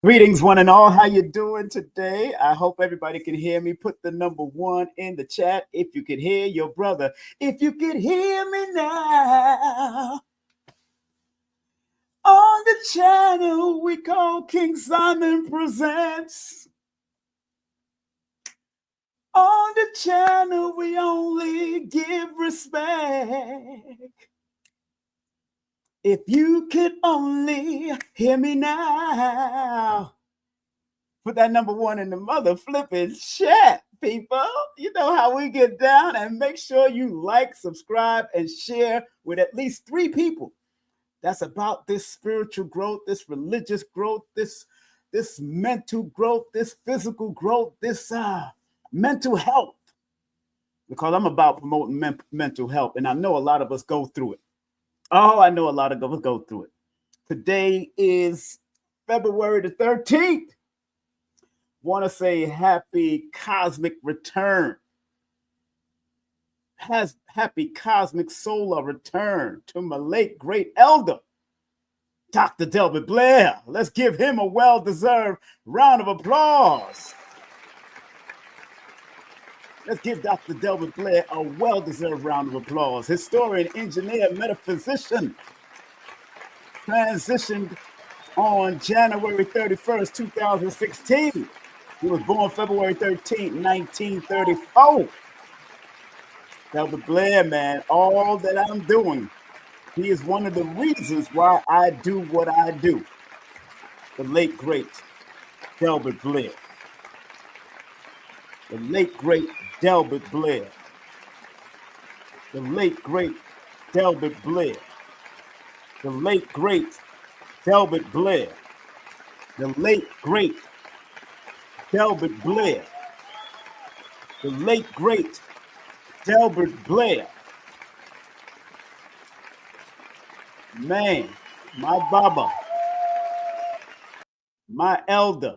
Greetings, one and all. How you doing today? I hope everybody can hear me. Put the number one in the chat if you could hear your brother. If you could hear me now on the channel we call King Simon Presents. On the channel we only give respect. If you could only hear me now. Put that number one in the mother flipping chat, people. You know how we get down, and make sure you like, subscribe, and share with at least 3 people. That's about this spiritual growth, this religious growth, this mental growth, this physical growth, this mental health. Because I'm about promoting mental health, and I know a lot of us go through it. Oh, I know a lot of us go through it. Today is February the 13th. Want to say happy cosmic return. Happy cosmic solar return to my late great elder, Dr. Delbert Blair. Let's give him a well-deserved round of applause. Let's give Dr. Delbert Blair a well-deserved round of applause. Historian, engineer, metaphysician, transitioned on January 31st, 2016. He was born February 13th, 1934. Delbert Blair, man, all that I'm doing, he is one of the reasons why I do what I do. The late, great Delbert Blair. The late, great Delbert Blair. The late, great Delbert Blair. The late, great Delbert Blair. The late, great Delbert Blair. The late, great Delbert Blair. Man, my Baba, my elder,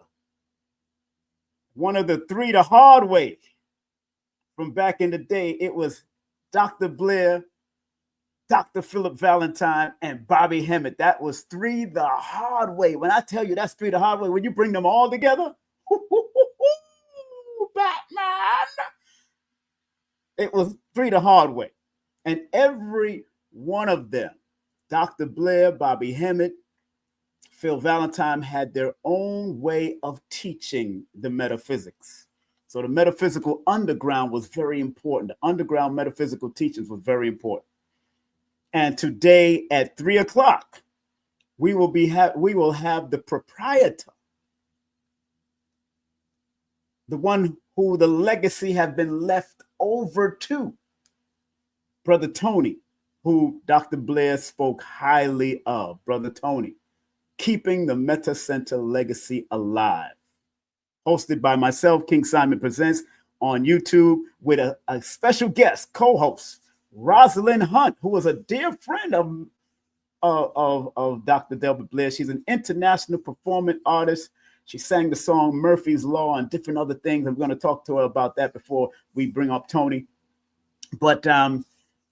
one of the 3 the hard way. From back in the day, it was Dr. Blair, Dr. Philip Valentine, and Bobby Hemmett. That was 3 the hard way. When I tell you that's 3 the hard way, when you bring them all together, Batman. It was 3 the hard way. And every one of them, Dr. Blair, Bobby Hemmett, Phil Valentine, had their own way of teaching the metaphysics. So the metaphysical underground was very important. The underground metaphysical teachings was very important. And today at 3 o'clock, we will have the proprietor, the one who the legacy have been left over to, Brother Tony, who Dr. Blair spoke highly of. Brother Tony, keeping the Meta Center legacy alive. Hosted by myself, King Simon Presents, on YouTube with a special guest, co-host, Rosalind Hunt, who was a dear friend of Dr. Delbert Blair. She's an international performing artist. She sang the song Murphy's Law and different other things. I'm going to talk to her about that before we bring up Tony. But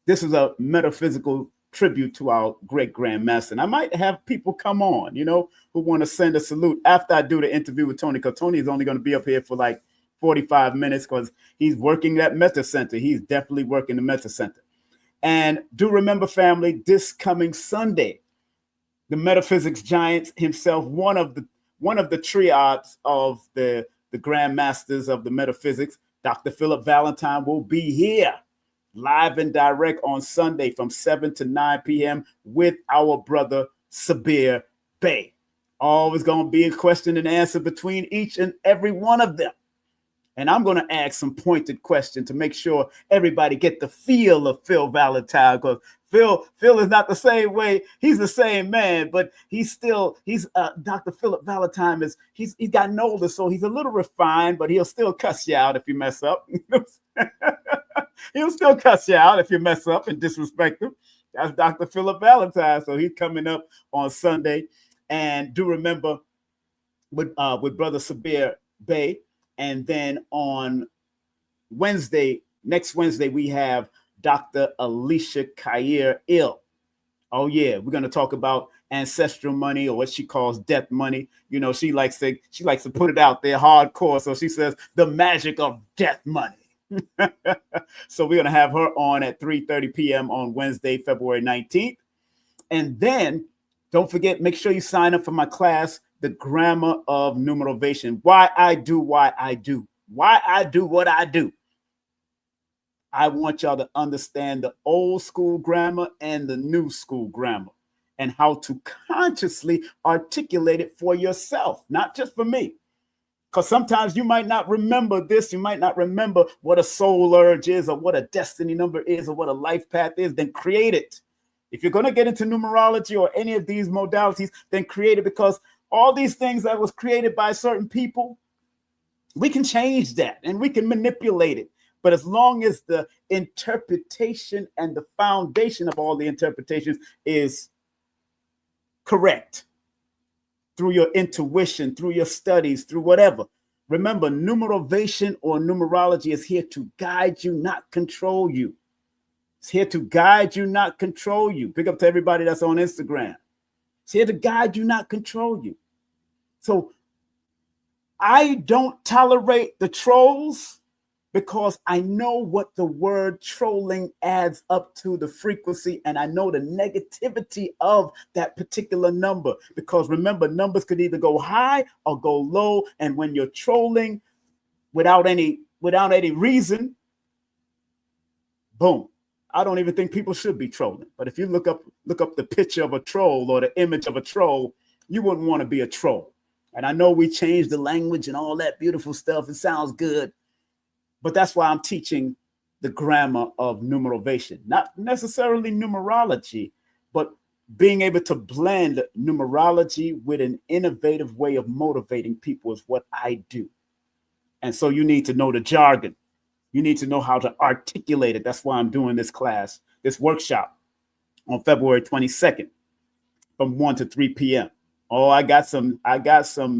this is a metaphysical tribute to our great grandmaster. And I might have people come on, who want to send a salute after I do the interview with Tony, because Tony is only going to be up here for like 45 minutes because he's working that Meta Center. He's definitely working the Meta Center. And do remember, family, this coming Sunday, the metaphysics giant himself, one of the triads of the grandmasters of the metaphysics, Dr. Philip Valentine, will be here live and direct on Sunday from 7 to 9 p.m. with our brother Sabir Bey. Always going to be a question and answer between each and every one of them. And I'm going to ask some pointed questions to make sure everybody get the feel of Phil Valentine, because Phil is not the same way. He's the same man, but he's Dr. Philip Valentine he's gotten older, so he's a little refined, but he'll still cuss you out if you mess up. He'll still cuss you out if you mess up and disrespect him. That's Dr. Philip Valentine. So he's coming up on Sunday. And do remember with Brother Sabir Bey. And then on next Wednesday, we have Dr. Alicia Kair Ill. Oh yeah, we're gonna talk about ancestral money, or what she calls death money. You know, she likes to put it out there hardcore. So she says the magic of death money. So we're gonna have her on at 3:30 p.m. on Wednesday, February 19th. And then don't forget, make sure you sign up for my class, The Grammar of Numerovation. Why I do what I do. I want y'all to understand the old school grammar and the new school grammar, and how to consciously articulate it for yourself, not just for me. Because sometimes you might not remember this. You might not remember what a soul urge is, or what a destiny number is, or what a life path is. Then create it. If you're going to get into numerology or any of these modalities, then create it, because all these things that was created by certain people, we can change that and we can manipulate it. But as long as the interpretation and the foundation of all the interpretations is correct, through your intuition, through your studies, through whatever. Remember, numerovation or numerology is here to guide you, not control you. It's here to guide you, not control you. Big up to everybody that's on Instagram. It's here to guide you, not control you. So I don't tolerate the trolls, because I know what the word trolling adds up to, the frequency, and I know the negativity of that particular number. Because remember, numbers could either go high or go low, and when you're trolling without any reason, boom. I don't even think people should be trolling. But if you look up the picture of a troll or the image of a troll, you wouldn't want to be a troll. And I know we changed the language and all that beautiful stuff. It sounds good. But that's why I'm teaching the grammar of numerovation, not necessarily numerology, but being able to blend numerology with an innovative way of motivating people is what I do. And so you need to know the jargon. You need to know how to articulate it. That's why I'm doing this class, this workshop on February 22nd from 1 to 3 p.m. Oh, I got some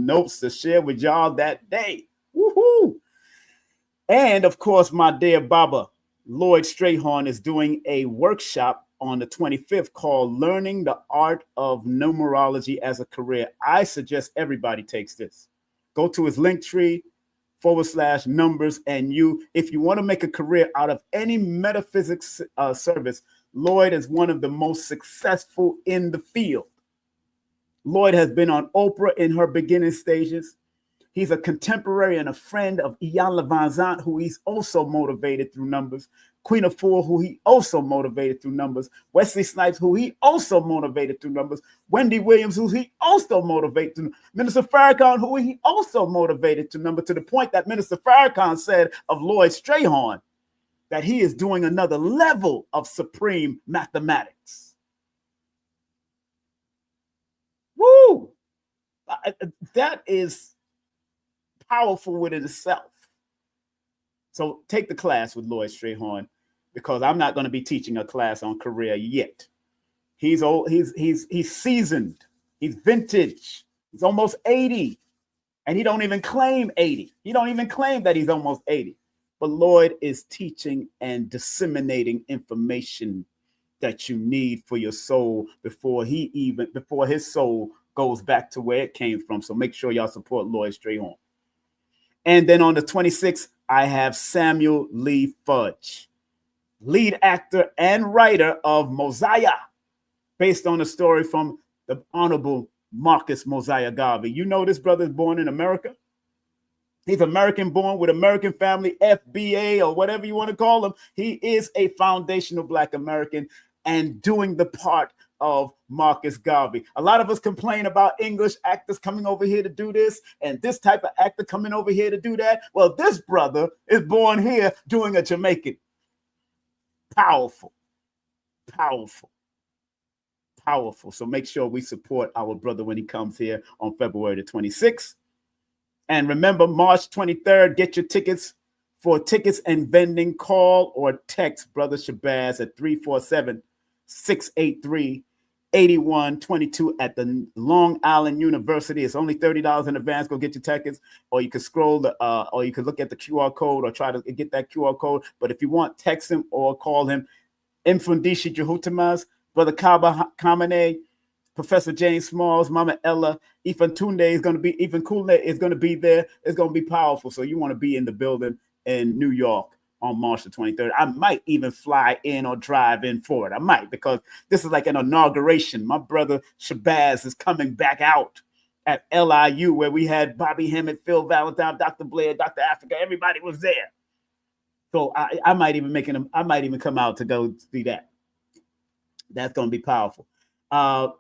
notes to share with y'all that day. Woohoo! And of course, my dear Baba, Lloyd Strayhorn, is doing a workshop on the 25th called Learning the Art of Numerology as a Career. I suggest everybody takes this. Go to his Linktree/numbers, and if you want to make a career out of any metaphysics service, Lloyd is one of the most successful in the field. Lloyd has been on Oprah in her beginning stages. He's a contemporary and a friend of Iyanla Vanzant, who he's also motivated through numbers. Queen of Four, who he also motivated through numbers. Wesley Snipes, who he also motivated through numbers. Wendy Williams, who he also motivated through numbers. Minister Farrakhan, who he also motivated to number, to the point that Minister Farrakhan said of Lloyd Strayhorn that he is doing another level of supreme mathematics. Woo! That is powerful within itself. So take the class with Lloyd Strayhorn, because I'm not going to be teaching a class on career yet. He's old, he's seasoned, he's vintage, he's almost 80, and he don't even claim 80. He don't even claim that he's almost 80. But Lloyd is teaching and disseminating information that you need for your soul before his soul goes back to where it came from. So make sure y'all support Lloyd Strayhorn. And then on the 26th, I have Samuel Lee Fudge, lead actor and writer of Mosiah, based on a story from the Honorable Marcus Mosiah Garvey. You know, this brother is born in America. He's American born with American family, FBA, or whatever you want to call him. He is a foundational Black American and doing the part of Marcus Garvey. A lot of us complain about English actors coming over here to do this and this type of actor coming over here to do that. Well, this brother is born here doing a Jamaican. Powerful, powerful, powerful. So make sure we support our brother when he comes here on February the 26th. And remember, March 23rd, get your tickets. For tickets and vending, call or text Brother Shabazz at 347-683-8122 at the Long Island University. It's only $30 in advance. Go get your tickets, or you can scroll or you can look at the QR code or try to get that QR code. But if you want, text him or call him. Mfundisha Jehutamas, Brother Kaba Kamene, Professor James Smalls, Mama Ella, Ethan Tunde is going to be, Ethan Kulne is going to be there. It's going to be powerful. So you want to be in the building in New York on March the 23rd. I might even fly in or drive in for it. I might, because this is like an inauguration. My brother Shabazz is coming back out at LIU, where we had Bobby Hemmett, Phil Valentine, Dr. Blair, Dr. Africa. Everybody was there. So I might even come out to go see that. That's going to be powerful.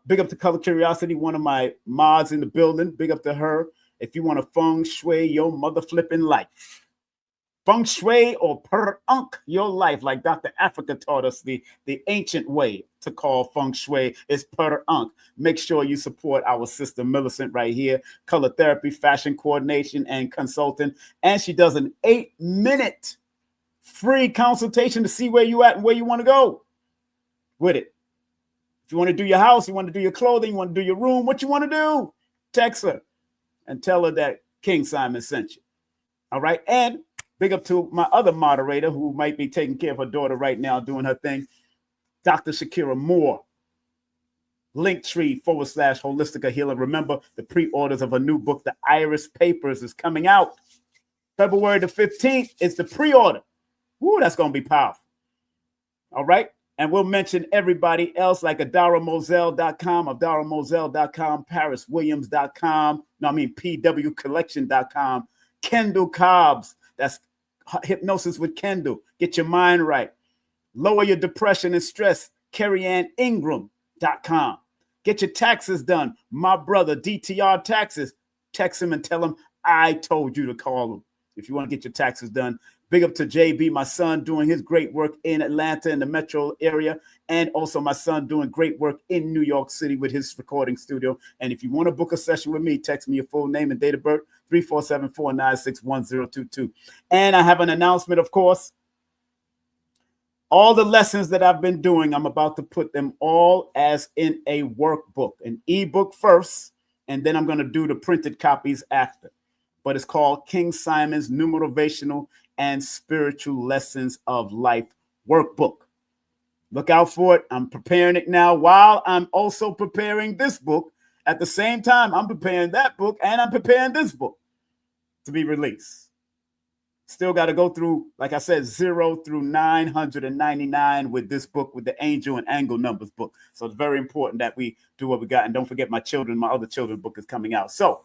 Big up to Color Curiosity, one of my mods in the building. Big up to her. If you want to feng shui your mother flipping life, feng shui or per-unk your life, like Dr. Africa taught us, the ancient way to call feng shui is per-unk. Make sure you support our sister Millicent right here. Color therapy, fashion coordination, and consulting. And she does an 8-minute free consultation to see where you at and where you want to go with it. If you want to do your house, you want to do your clothing, you want to do your room, what you want to do, text her and tell her that King Simon sent you. All right. And big up to my other moderator who might be taking care of her daughter right now, doing her thing, Dr. Shakira Moore. Linktree/Holistica Healing. Remember, the pre-orders of a new book, The Iris Papers, is coming out. February the 15th is the pre-order. Woo, that's going to be powerful. All right. And we'll mention everybody else like AdaraMoselle.com, AdaraMoselle.com, ParisWilliams.com, PWCollection.com, Kendall Cobbs, that's Hypnosis with Kendall, get your mind right. Lower your depression and stress, CarrieAnnIngram.com. Get your taxes done, my brother, DTR Taxes. Text him and tell him I told you to call him if you want to get your taxes done. Big up to JB, my son, doing his great work in Atlanta in the metro area, and also my son doing great work in New York City with his recording studio. And if you want to book a session with me, text me your full name and date of birth, 347-496-1022. And I have an announcement, of course. All the lessons that I've been doing, I'm about to put them all as in a workbook, an ebook first, and then I'm going to do the printed copies after. But it's called King Simon's Numerovational and Spiritual Lessons of Life Workbook. Look out for it. I'm preparing it now while I'm also preparing this book. At the same time, I'm preparing that book and I'm preparing this book to be released. Still got to go through, like I said, 0 through 999 with this book, with the angel and angle numbers book. So it's very important that we do what we got. And don't forget my other children's book is coming out. So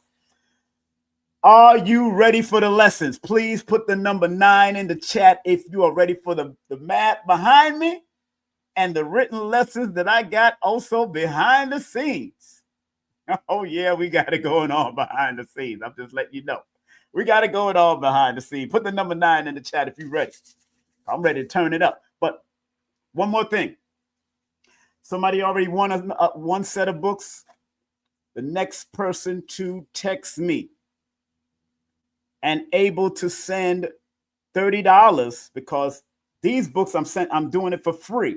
are you ready for the lessons? Please put the number 9 in the chat if you are ready for the math behind me and the written lessons that I got also behind the scenes. Oh, yeah, we got it going on behind the scenes. I'm just letting you know. We got it going on behind the scenes. Put the number 9 in the chat if you're ready. I'm ready to turn it up. But one more thing. Somebody already won one set of books. The next person to text me and able to send $30, because these books I'm doing it for free.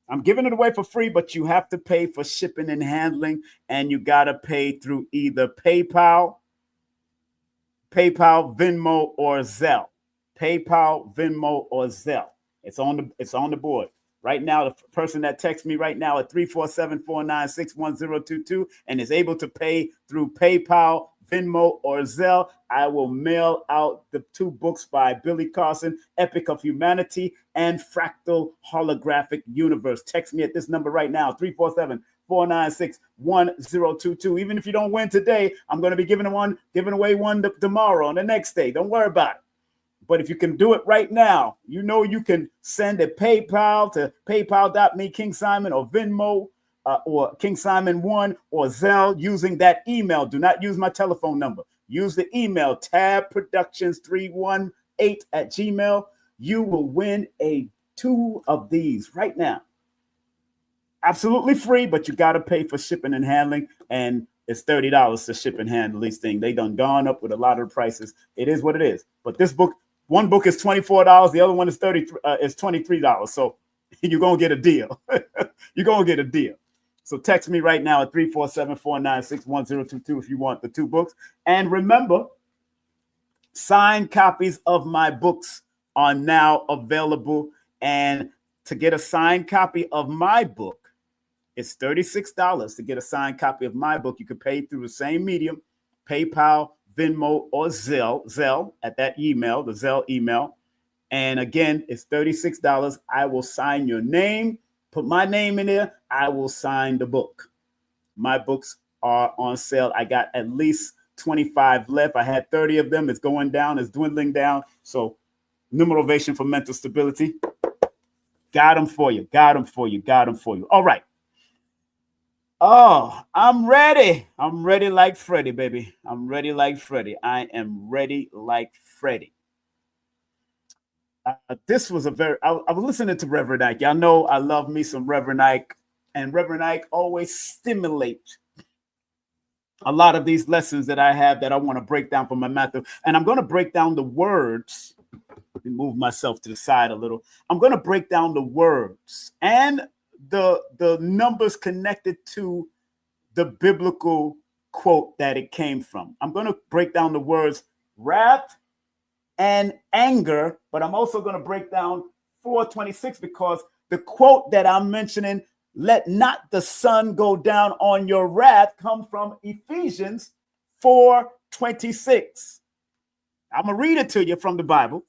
I'm giving it away for free, but you have to pay for shipping and handling, and you got to pay through either PayPal, Venmo, or Zelle. PayPal, Venmo, or Zelle. It's on the board. Right now, the person that texts me right now at 347-496-1022 and is able to pay through PayPal, Venmo, or Zelle, I will mail out the 2 books by Billy Carson, Epic of Humanity and Fractal Holographic Universe. Text me at this number right now, 347-496-1022. Even if you don't win today, I'm going to be giving away one tomorrow and the next day. Don't worry about it. But if you can do it right now, you know you can send a PayPal to paypal.me, King Simon, or Venmo, or King Simon 1, or Zelle using that email. Do not use my telephone number. Use the email, tabproductions318@gmail. You will win 2 of these right now. Absolutely free, but you got to pay for shipping and handling, and it's $30 to ship and handle these things. They done gone up with a lot of the prices. It is what it is. But this book, one book is $24. The other one is $23. So you're going to get a deal. You're going to get a deal. So text me right now at 347-496-1022 if you want the 2 books. And remember, signed copies of my books are now available. And to get a signed copy of my book, It's $36 to get a signed copy of my book. You can pay through the same medium, PayPal, Venmo, or Zelle at that email, the Zelle email. And again, it's $36. I will sign your name, put my name in there. I will sign the book. My books are on sale. I got at least 25 left. I had 30 of them. It's going down. It's dwindling down. So Numerovation for mental stability. Got them for you. Got them for you. Got them for you. All right. Oh, I'm ready. I'm ready like Freddie, baby. I'm ready like Freddie. I am ready like Freddie. This was I was listening to Reverend Ike. Y'all know I love me some Reverend Ike, and Reverend Ike always stimulates a lot of these lessons that I have that I want to break down for my Matthew. And I'm going to break down the words. Let me move myself to the side a little. I'm going to break down the words and the numbers connected to the biblical quote that it came from. I'm going to break down the words wrath and anger, but I'm also going to break down 4:26 because the quote that I'm mentioning, let not the sun go down on your wrath, come from Ephesians 4:26. I'm going to read it to you from the Bible.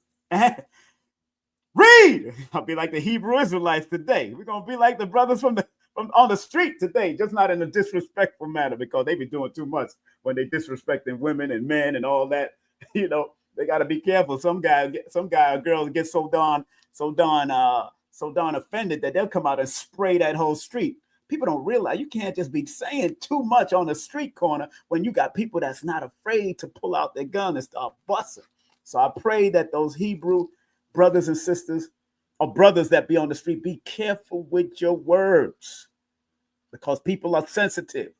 Read! I'll be like the Hebrew Israelites today. We're going to be like the brothers from on the street today, just not in a disrespectful manner because they be doing too much when they disrespecting women and men and all that. You know, they got to be careful. Some guy or girl gets so darn offended that they'll come out and spray that whole street. People don't realize you can't just be saying too much on the street corner when you got people that's not afraid to pull out their gun and start busting. So I pray that those Hebrew brothers and sisters or brothers that be on the street, be careful with your words because people are sensitive.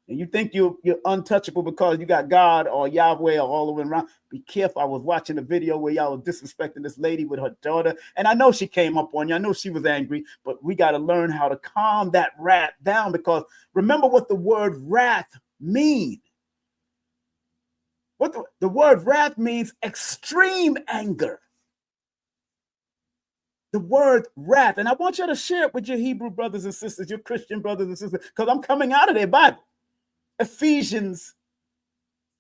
And you think you're untouchable because you got God or Yahweh or all the way around. Be careful. I was watching a video where y'all was disrespecting this lady with her daughter. And I know she came up on you. I know she was angry, but we got to learn how to calm that wrath down because remember what the word wrath means. What the word wrath means extreme anger. The word wrath. And I want you to share it with your Hebrew brothers and sisters, your Christian brothers and sisters, because I'm coming out of their Bible. Ephesians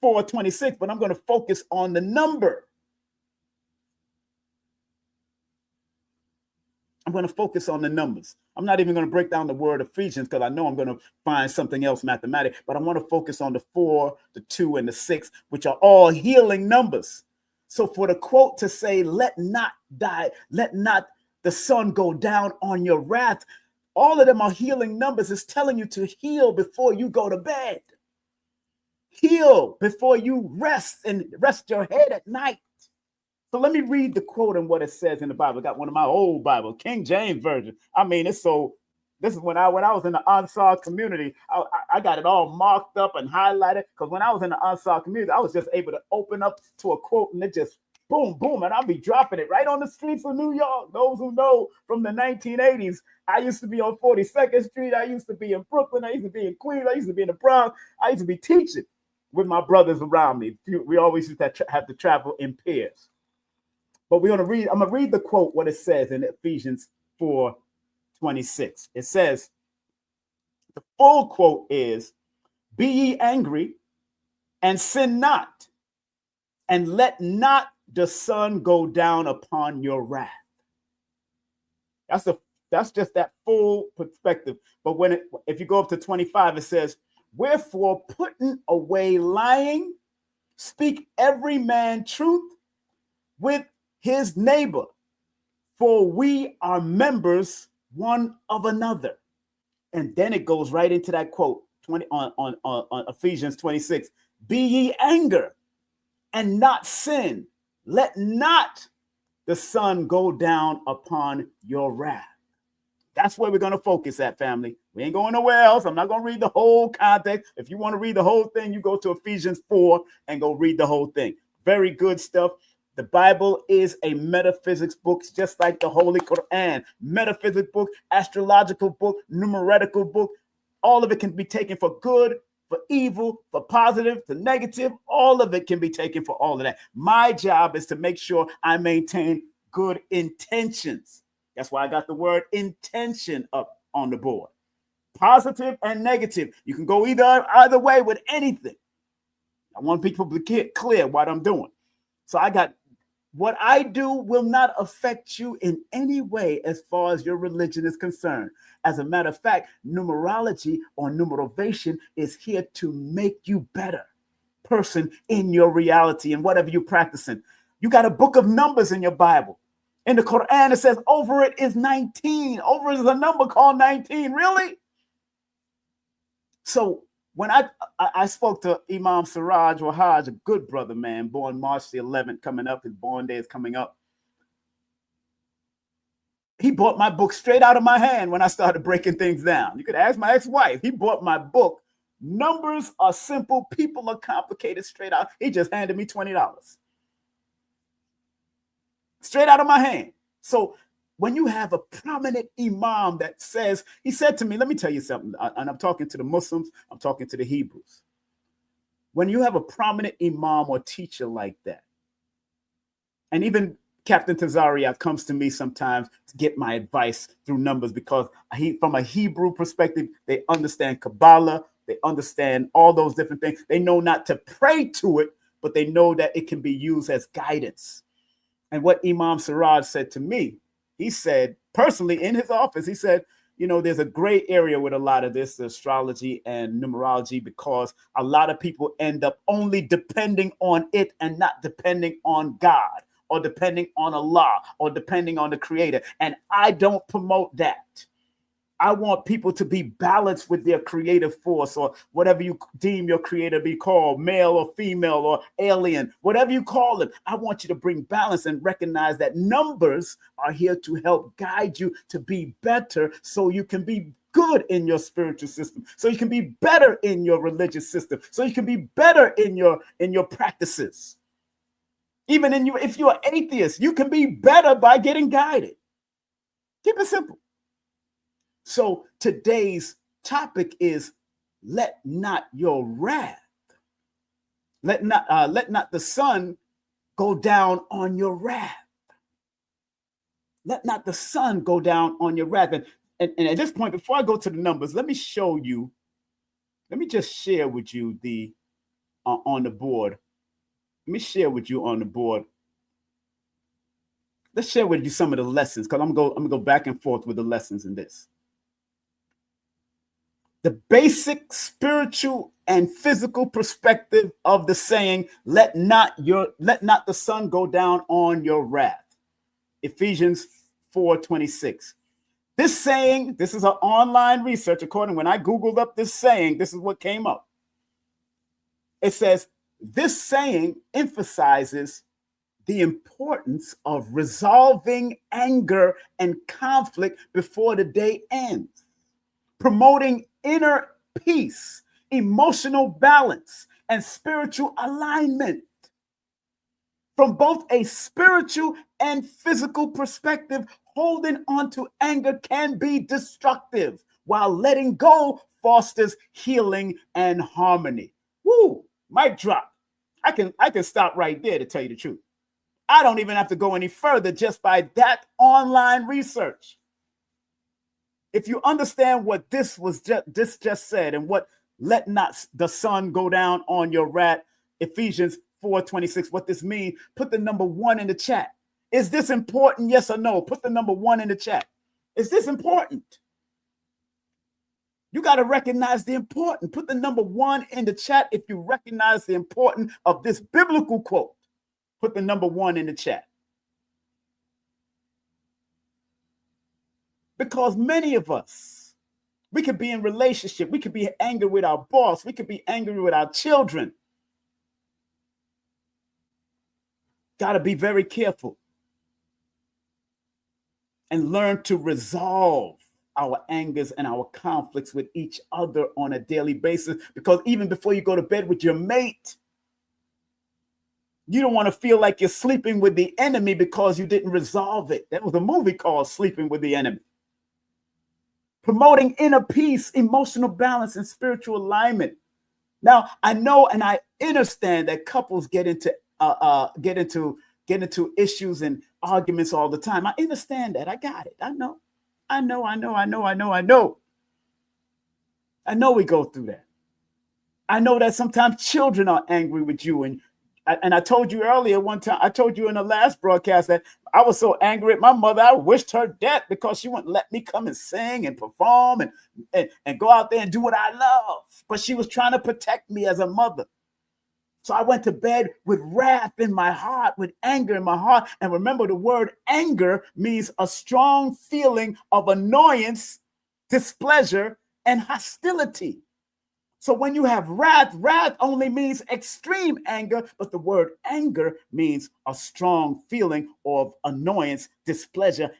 4:26, but I'm going to focus on the number. I'm going to focus on the numbers. I'm not even going to break down the word Ephesians because I know I'm going to find something else mathematic, but I want to focus on the 4, the 2, and the 6, which are all healing numbers. So for the quote to say, let not the sun go down on your wrath, all of them are healing numbers. It's telling you to heal before you go to bed. Heal before you rest and rest your head at night. So let me read the quote and what it says in the Bible. I got one of my old Bible, King James Version. I mean, this is when I was in the Ansar community. I got it all marked up and highlighted because when I was in the Ansar community, I was just able to open up to a quote and it just boom, boom, and I'll be dropping it right on the streets of New York. Those who know from the 1980s, I used to be on 42nd Street. I used to be in Brooklyn. I used to be in Queens. I used to be in the Bronx. I used to be teaching with my brothers around me. We always used to have to travel in pairs. But I'm going to read the quote, what it says in Ephesians 4:26. It says, the full quote is, be ye angry and sin not, and let not the sun go down upon your wrath. That's just that full perspective. But if you go up to 25, it says, wherefore putting away lying, speak every man truth with his neighbor, for we are members one of another. And then it goes right into that quote on Ephesians 26. Be ye anger and not sin. Let not the sun go down upon your wrath. That's where we're going to focus at, family. We ain't going nowhere else. I'm not going to read the whole context. If you want to read the whole thing, you go to Ephesians 4 and go read the whole thing. Very good stuff. The Bible is a metaphysics book, just like the Holy Quran. Metaphysics book, astrological book, numerical book. All of it can be taken for good, for evil, for positive, for negative. All of it can be taken for all of that. My job is to make sure I maintain good intentions. That's why I got the word intention up on the board. positive and negative. You can go either way with anything. I want people to get clear what I'm doing. So I got what I do will not affect you in any way as far as your religion is concerned. As a matter of fact, numerology or numerovation is here to make you better person in your reality and whatever you're practicing. You got a book of numbers in your Bible. In the Quran, it says over it is 19. Over is a number called 19. Really? So when I spoke to Imam Siraj Wahaj, a good brother, man, born March the 11th, coming up, his born day is coming up. He bought my book straight out of my hand when I started breaking things down. You could ask my ex-wife. He bought my book. Numbers are simple. People are complicated straight out. He just handed me $20. Straight out of my hand. So when you have a prominent imam that says, he said to me, let me tell you something, and I'm talking to the Muslims, I'm talking to the Hebrews. When you have a prominent imam or teacher like that, and even Captain Tazaria comes to me sometimes to get my advice through numbers because from a Hebrew perspective, they understand Kabbalah, they understand all those different things. They know not to pray to it, but they know that it can be used as guidance. And what Imam Siraj said to me, he said, personally in his office, he said, you know, there's a gray area with a lot of this astrology and numerology because a lot of people end up only depending on it and not depending on God or depending on Allah or depending on the creator. And I don't promote that. I want people to be balanced with their creative force or whatever you deem your creator to be called, male or female or alien, whatever you call it. I want you to bring balance and recognize that numbers are here to help guide you to be better so you can be good in your spiritual system, so you can be better in your religious system, so you can be better in your practices. Even if you're an atheist, you can be better by getting guided. Keep it simple. So today's topic is let not your wrath, let not the sun go down on your wrath. Let not the sun go down on your wrath. And at this point, before I go to the numbers, let me show you, let me just share with you on the board. Let me share with you on the board. Let's share with you some of the lessons because I'm gonna go back and forth with the lessons in this. The basic spiritual and physical perspective of the saying, let not the sun go down on your wrath. Ephesians 4:26. This saying, this is an online research, according when I Googled up this saying, this is what came up. It says, this saying emphasizes the importance of resolving anger and conflict before the day ends, promoting inner peace, emotional balance, and spiritual alignment. From both a spiritual and physical perspective, holding on to anger can be destructive, while letting go fosters healing and harmony. Woo, mic drop. I can stop right there to tell you the truth. I don't even have to go any further just by that online research. If you understand what this just said and what let not the sun go down on your wrath, Ephesians 4:26, what this means, put the number 1 in the chat. Is this important? Yes or no? Put the number 1 in the chat. Is this important? You got to recognize the important. Put the number 1 in the chat if you recognize the importance of this biblical quote. Put the number 1 in the chat. Because many of us, we could be in relationship. We could be angry with our boss. We could be angry with our children. Got to be very careful and learn to resolve our angers and our conflicts with each other on a daily basis. Because even before you go to bed with your mate, you don't want to feel like you're sleeping with the enemy because you didn't resolve it. That was a movie called Sleeping with the Enemy. Promoting inner peace, emotional balance, and spiritual alignment. Now, I know and I understand that couples get into issues and arguments all the time. I understand that. I got it. I know. I know we go through that. I know that sometimes children are angry with you. And I told you earlier one time, I told you in the last broadcast that I was so angry at my mother, I wished her death because she wouldn't let me come and sing and perform and go out there and do what I love. But she was trying to protect me as a mother. So I went to bed with wrath in my heart, with anger in my heart. And remember, the word anger means a strong feeling of annoyance, displeasure, and hostility. So when you have wrath, wrath only means extreme anger, but the word anger means a strong feeling of annoyance, displeasure,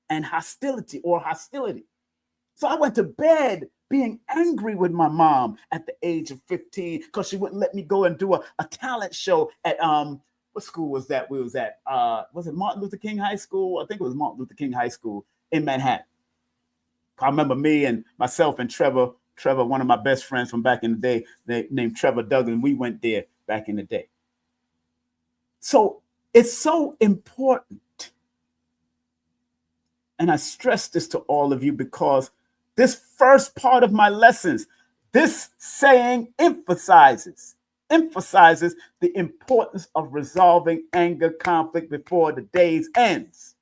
and hostility. So I went to bed being angry with my mom at the age of 15 because she wouldn't let me go and do a talent show at what school was that we was at? Was it Martin Luther King High School? I think it was Martin Luther King High School in Manhattan. I remember me and myself and Trevor, one of my best friends from back in the day, named Trevor Duggan. We went there back in the day. So it's so important. And I stress this to all of you because this first part of my lessons, this saying emphasizes the importance of resolving anger conflict before the day's ends,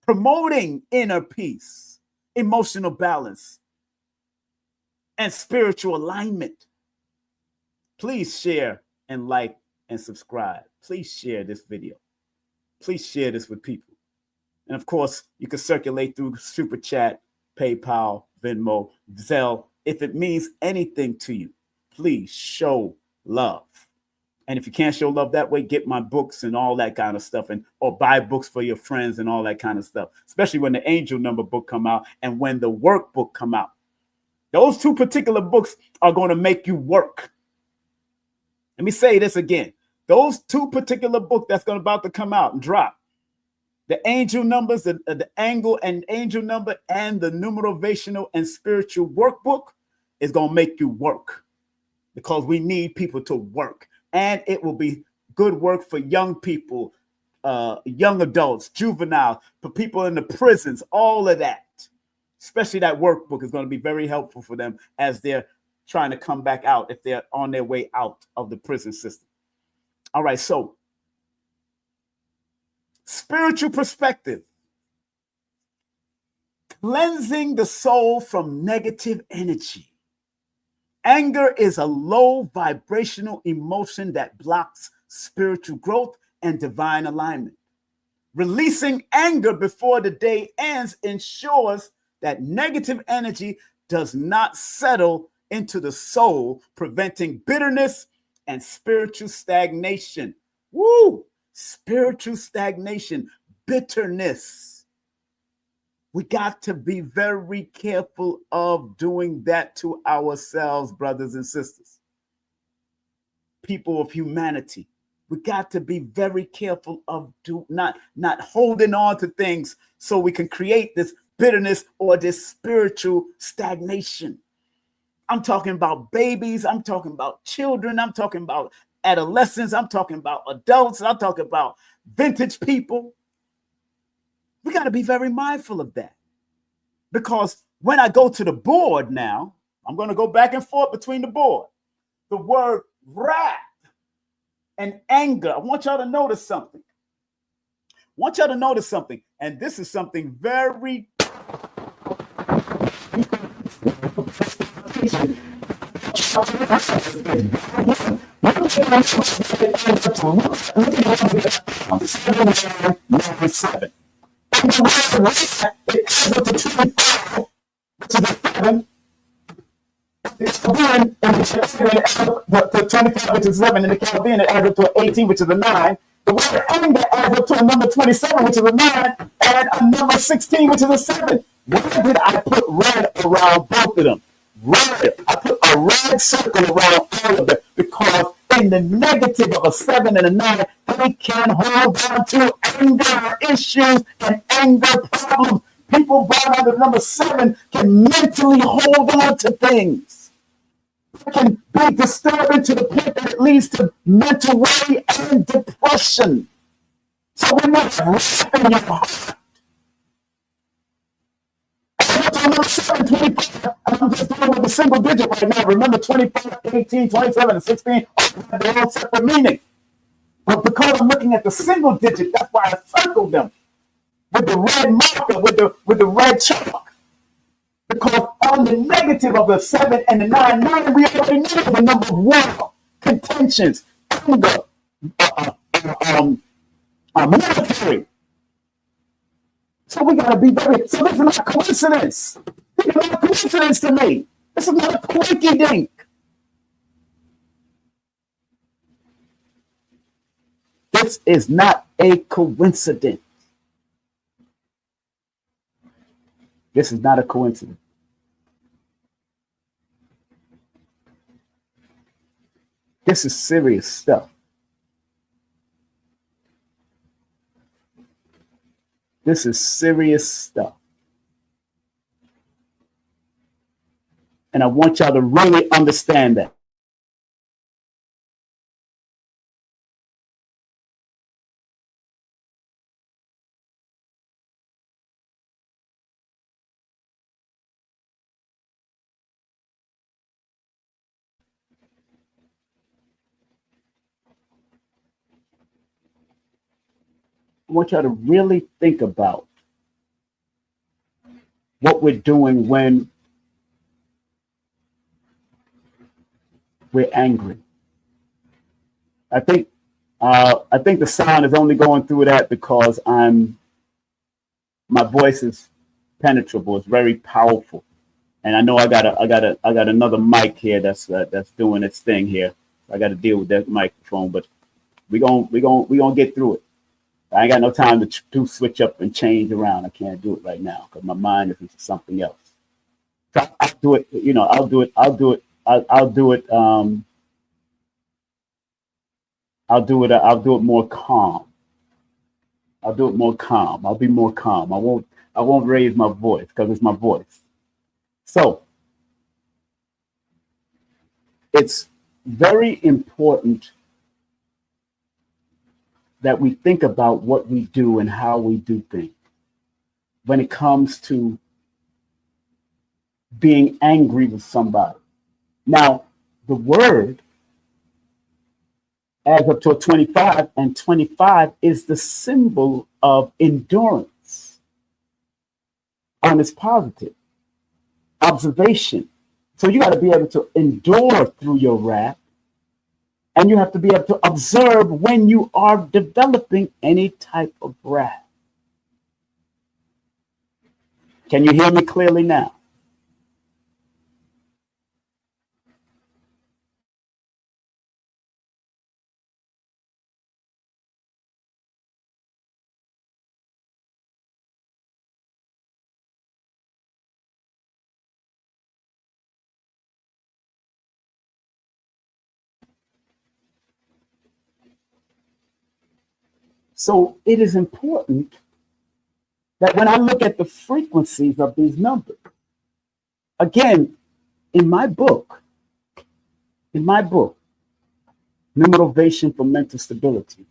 promoting inner peace, emotional balance, and spiritual alignment. Please share and like and subscribe. Please share this video. Please share this with people. And of course, you can circulate through Super Chat, PayPal, Venmo, Zelle. If it means anything to you, please show love. And if you can't show love that way, get my books and all that kind of stuff, or buy books for your friends and all that kind of stuff, especially when the Angel Number book come out and when the workbook come out. Those two particular books are going to make you work. Let me say this again. Those two particular books that's about to come out and drop, the Angel Numbers, the Angle and Angel Number, and the Numerovational and Spiritual Workbook is going to make you work, because we need people to work. And it will be good work for young people, young adults, juveniles, for people in the prisons, all of that. Especially that workbook is going to be very helpful for them as they're trying to come back out, if they're on their way out of the prison system. All right, so spiritual perspective, cleansing the soul from negative energy. Anger is a low vibrational emotion that blocks spiritual growth and divine alignment. Releasing anger before the day ends ensures that negative energy does not settle into the soul, preventing bitterness and spiritual stagnation. Woo! Spiritual stagnation, bitterness. We got to be very careful of doing that to ourselves, brothers and sisters. People of humanity, we got to be very careful of not holding on to things so we can create this bitterness or this spiritual stagnation. I'm talking about babies. I'm talking about children. I'm talking about adolescents. I'm talking about adults. I'm talking about vintage people. We got to be very mindful of that, because when I go to the board now, I'm going to go back and forth between the board. The word wrath and anger. I want y'all to notice something. And this is something very it's the one, and the 25, which is 7 in the Caribbean, it adds up to 18, which is a 9. The word anger adds up to a number 27, which is a 9, and a number 16, which is a 7. Why did I put red around both of them? Red. I put a red circle around all of them, because in the negative of a 7 and a 9, they can hold on to anger issues and anger problems. People born under number 7 can mentally hold on to things. It can be disturbing to the point that it leads to mental worry and depression. So when that's wrath in your heart, number 7, 25. I'm just dealing with the single digit right now. Remember 25, 18, 27, and 16, they all separate meaning. But because I'm looking at the single digit, that's why I circled them with the red marker, with the red chalk. Because on the negative of the 7 and the 9, we already know the number of war, contentions, anger, military. So we gotta be very. So this is not a coincidence. This is not a coincidence to me. This is not a quirky dink. This is not a coincidence. This is not a coincidence. This is serious stuff. This is serious stuff. And I want y'all to really understand that. I want y'all to really think about what we're doing when we're angry. I think the sound is only going through that because my voice is penetrable. It's very powerful, and I know I got another mic here that's doing its thing here. I got to deal with that microphone, but we gonna get through it. I ain't got no time to switch up and change around. I can't do it right now because my mind is into something else. So I'll do it. You know, I'll do it. I'll do it more calm. I'll do it more calm. I'll be more calm. I won't raise my voice because it's my voice. So it's very important that we think about what we do and how we do things when it comes to being angry with somebody. Now, the word adds up to a 25, and 25 is the symbol of endurance. And it's positive. Observation. So you got to be able to endure through your wrath. And you have to be able to observe when you are developing any type of wrath. Can you hear me clearly now? So it is important that when I look at the frequencies of these numbers, again, in my book, Numerovation for Mental Stability,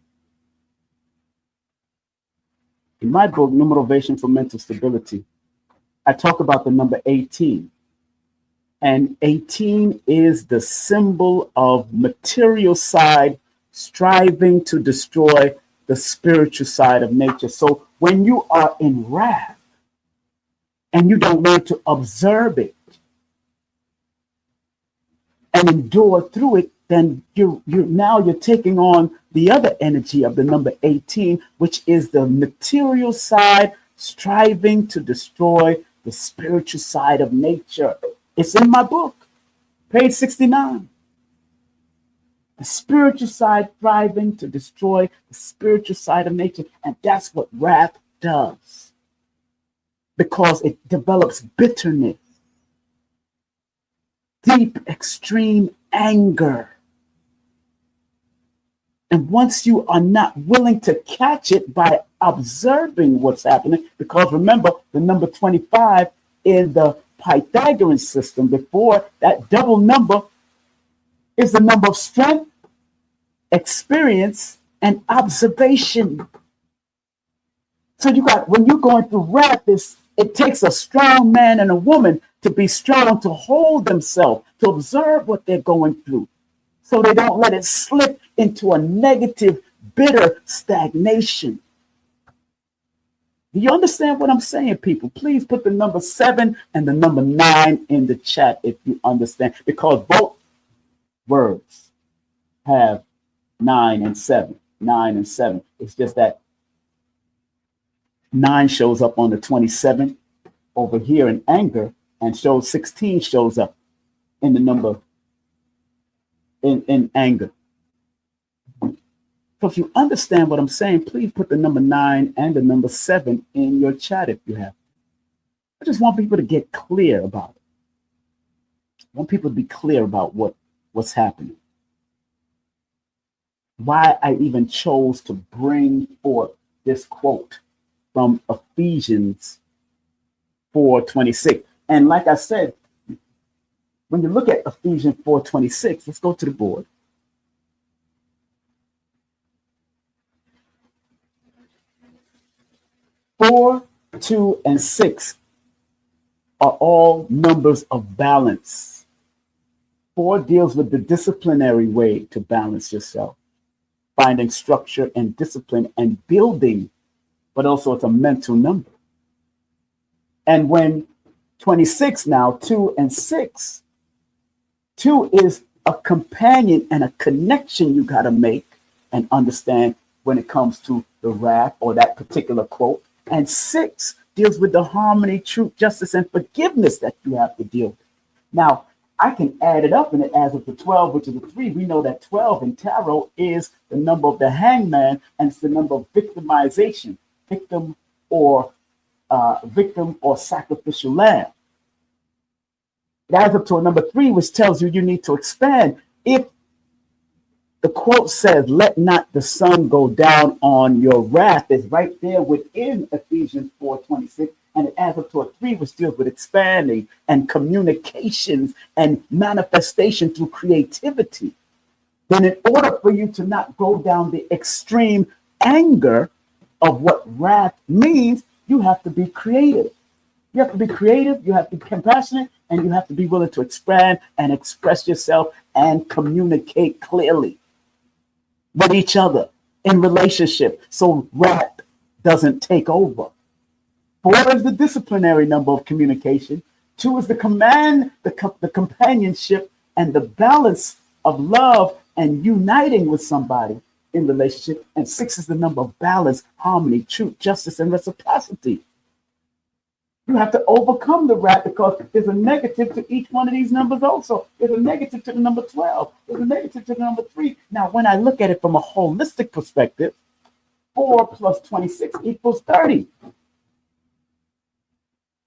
I talk about the number 18. And 18 is the symbol of material side striving to destroy the spiritual side of nature. So when you are in wrath and you don't learn to observe it and endure through it, then you're taking on the other energy of the number 18, which is the material side striving to destroy the spiritual side of nature. It's in my book, page 69. The spiritual side striving to destroy the spiritual side of nature. And that's what wrath does. Because it develops bitterness, deep, extreme anger. And once you are not willing to catch it by observing what's happening, because remember, the number 25 in the Pythagorean system, before that double number is the number of strength, experience, and observation. So you got, when you're going through wrath, It takes a strong man and a woman to be strong, to hold themselves, to observe what they're going through, so they don't let it slip into a negative, bitter stagnation. Do you understand what I'm saying, people? Please put the number 7 and the number 9 in the chat if you understand, because both words have 9 and 7. 9 and 7. It's just that 9 shows up on the 27 over here in anger, and 16 shows up in the number in anger. So if you understand what I'm saying, please put the number 9 and the number 7 in your chat if you have. I just want people to get clear about it. I want people to be clear about what's happening. Why I even chose to bring forth this quote from Ephesians 4:26. And like I said, when you look at Ephesians 4:26, let's go to the board. 4, 2, and 6 are all numbers of balance. 4 deals with the disciplinary way to balance yourself, finding structure and discipline and building, but also it's a mental number. And when 26 now, 2 and 6, 2 is a companion and a connection you got to make and understand when it comes to the wrath or that particular quote. And 6 deals with the harmony, truth, justice, and forgiveness that you have to deal with. Now, I can add it up and it adds up to 12, which is a 3. We know that 12 in tarot is the number of the hangman, and it's the number of victimization, victim or sacrificial lamb. It adds up to a number 3, which tells you need to expand. If the quote says, "Let not the sun go down on your wrath," it's right there within Ephesians 4:26, and it adds up to a 3, which deals with expanding and communications and manifestation through creativity. Then in order for you to not go down the extreme anger of what wrath means, you have to be creative. You have to be creative, you have to be compassionate, and you have to be willing to expand and express yourself and communicate clearly with each other in relationship so wrath doesn't take over. 4 is the disciplinary number of communication. 2 is the command, the companionship, and the balance of love and uniting with somebody in relationship. And 6 is the number of balance, harmony, truth, justice, and reciprocity. You have to overcome the wrath because there's a negative to each one of these numbers also. There's a negative to the number 12. There's a negative to the number 3. Now, when I look at it from a holistic perspective, 4 plus 26 equals 30.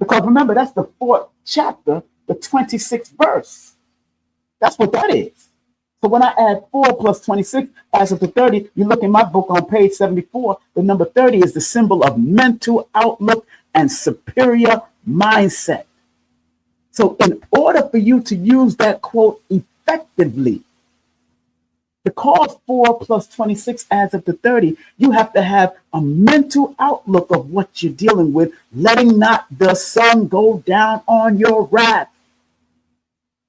Because remember, that's the 4th chapter, the 26th verse. That's what that is. So when I add 4 plus 26 adds up to 30, you look in my book on page 74, the number 30 is the symbol of mental outlook and superior mindset. So in order for you to use that quote effectively, because 4 plus 26 adds up to 30, you have to have a mental outlook of what you're dealing with, letting not the sun go down on your wrath.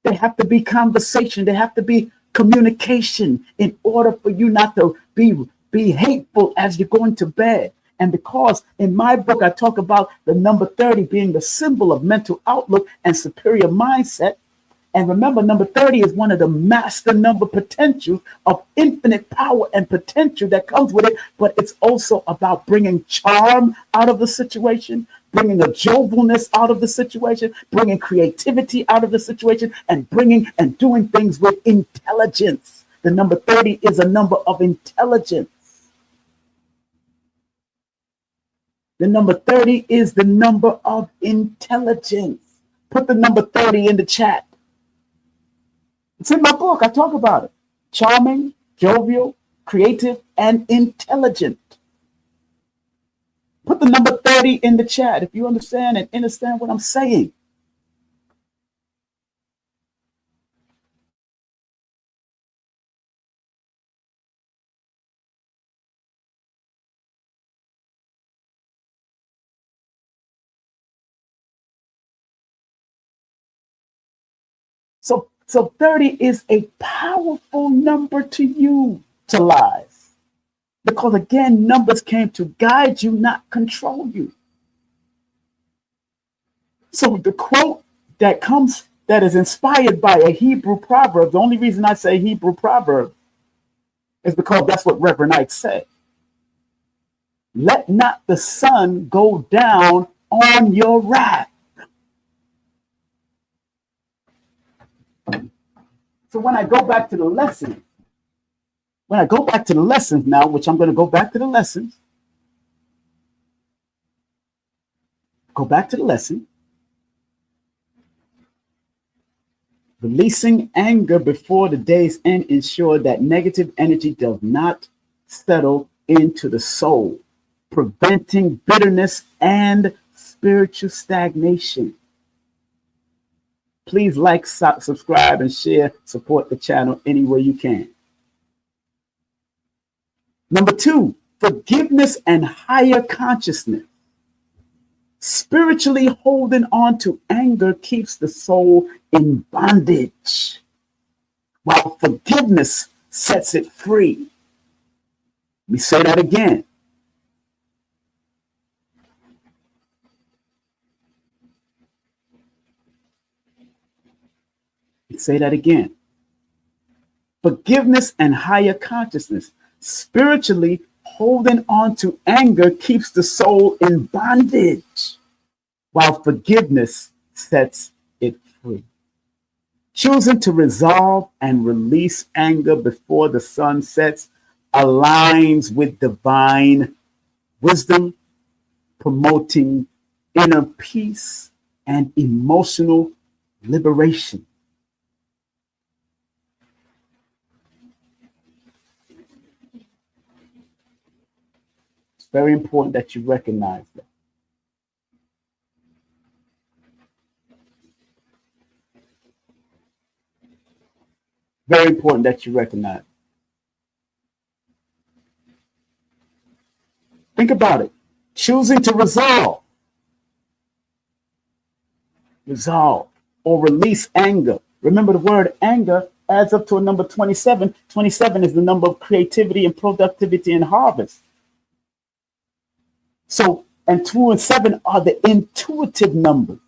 There have to be conversation. There have to be communication in order for you not to be hateful as you're going to bed. And because in my book, I talk about the number 30 being the symbol of mental outlook and superior mindset. And remember, number 30 is one of the master number potentials of infinite power and potential that comes with it. But it's also about bringing charm out of the situation, bringing a jovialness out of the situation, bringing creativity out of the situation, and bringing and doing things with intelligence. The number 30 is a number of intelligence. The number 30 is the number of intelligence. Put the number 30 in the chat. It's in my book. I talk about it. Charming, jovial, creative, and intelligent. Put the number 30 in the chat if you understand what I'm saying. So 30 is a powerful number to utilize because, again, numbers came to guide you, not control you. So the quote that is inspired by a Hebrew proverb, the only reason I say Hebrew proverb is because that's what Reverend Knight said. Let not the sun go down on your wrath. So when I go back to the lesson, now, which I'm going to go back to the lessons, releasing anger before the day's end ensure that negative energy does not settle into the soul, preventing bitterness and spiritual stagnation. Please like, subscribe, and share. Support the channel any way you can. Number 2, forgiveness and higher consciousness. Spiritually holding on to anger keeps the soul in bondage, while forgiveness sets it free. Let me say that again. Forgiveness and higher consciousness. Spiritually holding on to anger keeps the soul in bondage, while forgiveness sets it free. Choosing to resolve and release anger before the sun sets aligns with divine wisdom, promoting inner peace and emotional liberation. It's very important that you recognize that. Very important that you recognize. Think about it. Choosing to resolve or release anger. Remember, the word anger adds up to a number 27. 27 is the number of creativity and productivity and harvest. So, and 2 and 7 are the intuitive numbers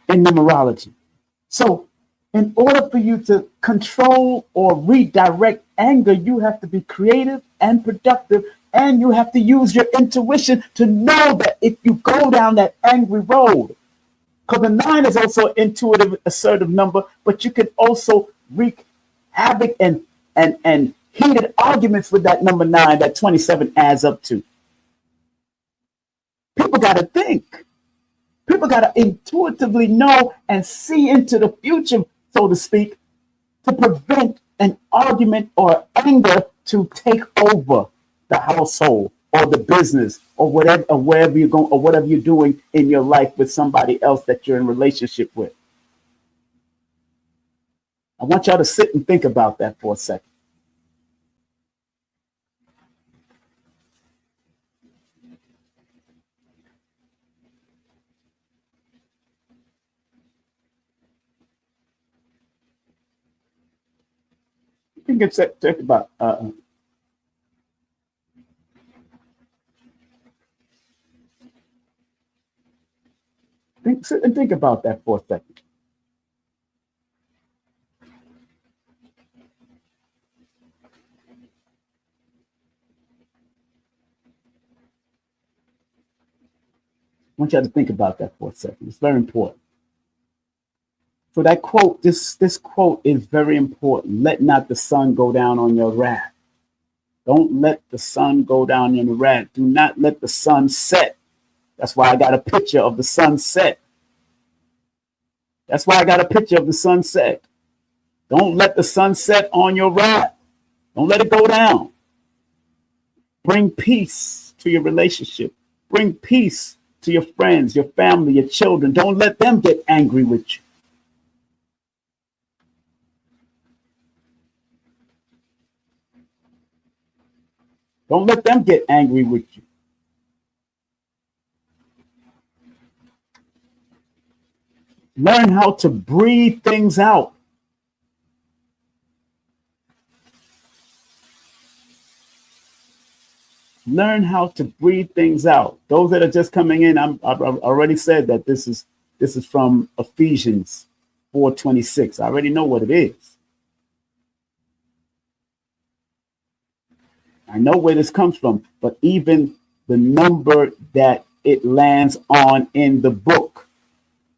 in numerology. So, in order for you to control or redirect anger, you have to be creative and productive, and you have to use your intuition to know that if you go down that angry road, because the 9 is also an intuitive, assertive number, but you can also wreak havoc and heated arguments with that number 9 that 27 adds up to. People got to think. People got to intuitively know and see into the future, so to speak, to prevent an argument or anger to take over the household or the business or whatever, or wherever you're going, or whatever you're doing in your life with somebody else that you're in relationship with. I want y'all to sit and think about that for a second. You can think about sit and think about that for a second. I want y'all to think about that for a second. It's very important. So that quote, this quote is very important. Let not the sun go down on your wrath. Don't let the sun go down on your wrath. Do not let the sun set. That's why I got a picture of the sunset. Don't let the sun set on your wrath. Don't let it go down. Bring peace to your relationship. Bring peace to your friends, your family, your children. Don't let them get angry with you. Don't let them get angry with you. Learn how to breathe things out. Learn how to breathe things out. Those that are just coming in, I've already said that this is from Ephesians 4:26. I already know what it is. I know where this comes from, but even the number that it lands on in the book,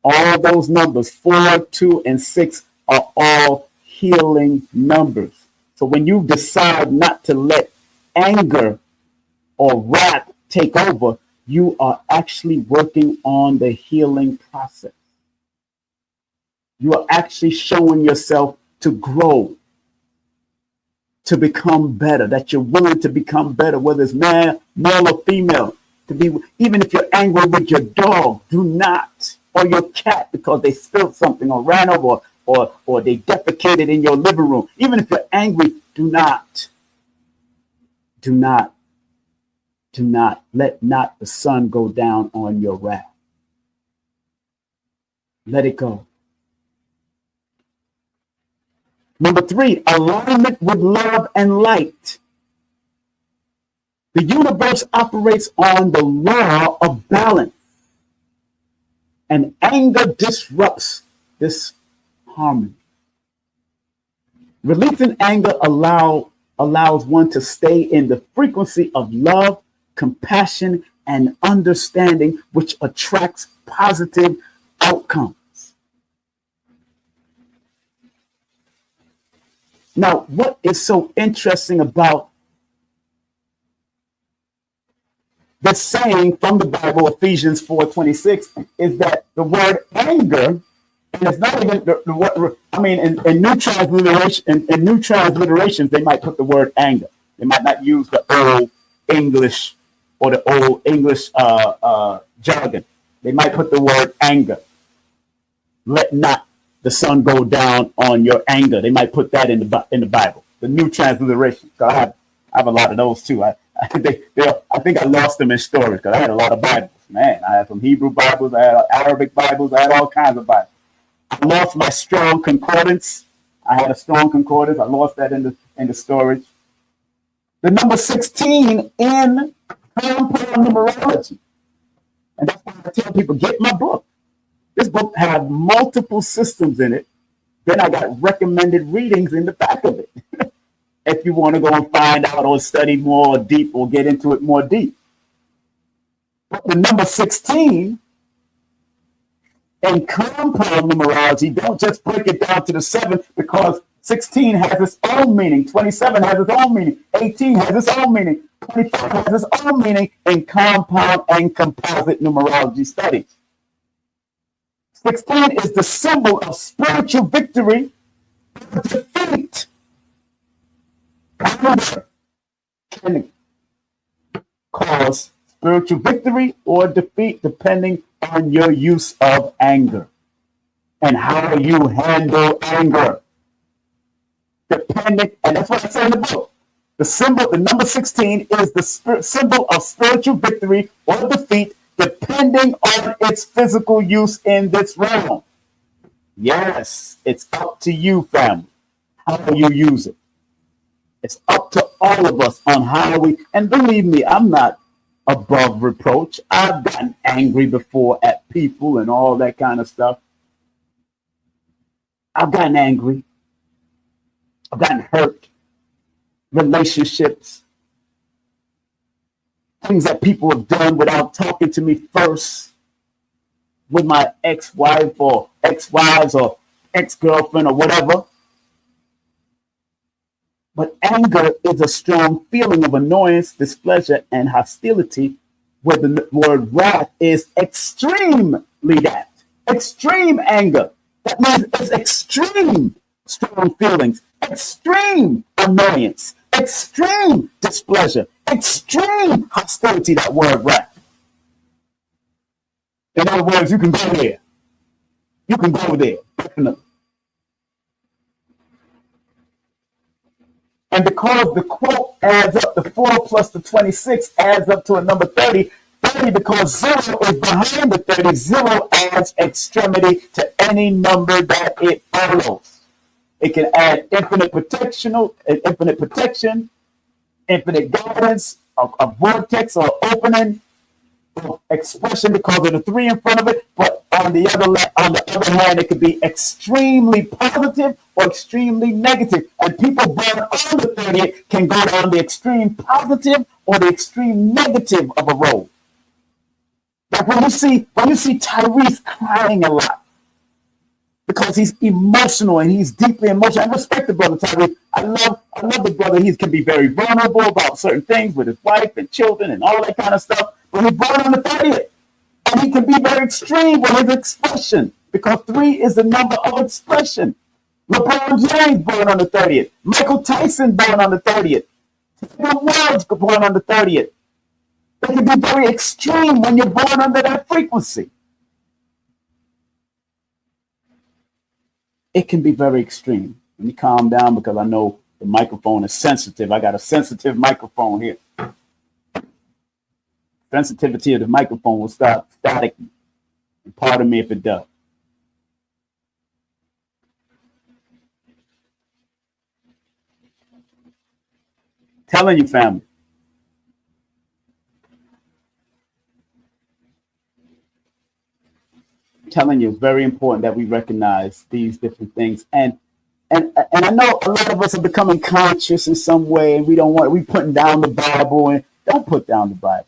all those numbers, 4, 2, and 6, are all healing numbers. So when you decide not to let anger or wrath take over, you are actually working on the healing process. You are actually showing yourself to grow, to become better, that you're willing to become better, whether it's male or female. To be, even if you're angry with your dog, do not, or your cat because they spilled something or ran over or they defecated in your living room. Even if you're angry, do not let not the sun go down on your wrath. Let it go. Number 3, alignment with love and light. The universe operates on the law of balance, and anger disrupts this harmony. Releasing anger allows one to stay in the frequency of love, compassion, and understanding, which attracts positive outcomes. Now, what is so interesting about the saying from the Bible, Ephesians 4:26, is that the word anger, and it's not even the word, I mean, in new transliterations, they might put the word anger. They might not use the old English or the old English jargon. They might put the word anger. Let not the sun go down on your anger. They might put that in the Bible, the new transliteration. I have a lot of those too. I think I lost them in storage because I had a lot of Bibles. Man, I had some Hebrew Bibles, I had Arabic Bibles, I had all kinds of Bibles. I lost my strong concordance. I had a strong concordance. I lost that in the storage. The number 16 in compound numerology. And that's why I tell people, get my book. This book has multiple systems in it. Then I got recommended readings in the back of it. If you want to go and find out or study more deep or get into it more deep. But the number 16 in compound numerology, don't just break it down to the 7, because 16 has its own meaning, 27 has its own meaning, 18 has its own meaning, 25 has its own meaning in compound and composite numerology studies. 16 is the symbol of spiritual victory or defeat. Anger can cause spiritual victory or defeat depending on your use of anger and how you handle anger. Depending, and that's what I say in the book. The number 16 is the symbol of spiritual victory or defeat depending on its physical use in this realm. Yes, it's up to you, family, how you use it. It's up to all of us on how we, and believe me, I'm not above reproach. I've gotten angry before at people and all that kind of stuff. I've gotten angry. I've gotten hurt. Relationships. Things that people have done without talking to me first, with my ex-wife or ex-wives or ex-girlfriend or whatever. But anger is a strong feeling of annoyance, displeasure, and hostility, where the word wrath is extremely that. Extreme anger. That means it's extreme strong feelings, extreme annoyance, extreme displeasure, extreme hostility, that word wrath. In other words, you can go there. You can go there, definitely. And because the quote adds up, the 4 plus the 26 adds up to a number 30, 30 30 because 0 is behind the 30. 0 adds extremity to any number that it follows. It can add infinite protection, infinite guidance, a vortex or opening, expression because of the 3 in front of it. But on the other hand, it could be extremely positive or extremely negative. And people born on the 30th can go down the extreme positive or the extreme negative of a road. Like when you see Tyrese crying a lot because he's emotional and he's deeply emotional. I respect the brother Tyrese. I love the brother. He can be very vulnerable about certain things with his wife and children and all that kind of stuff. But he's born on the 30th. And he can be very extreme with his expression because 3 is the number of expression. LeBron James born on the 30th. Michael Tyson born on the 30th. The world's born on the 30th. They can be very extreme when you're born under that frequency. It can be very extreme. Let me calm down because I know the microphone is sensitive. I got a sensitive microphone here. Sensitivity of the microphone will start static. And pardon me if it does. Telling you, family. Telling you, it's very important that we recognize these different things. And I know a lot of us are becoming conscious in some way, and we putting down the Bible, and don't put down the Bible.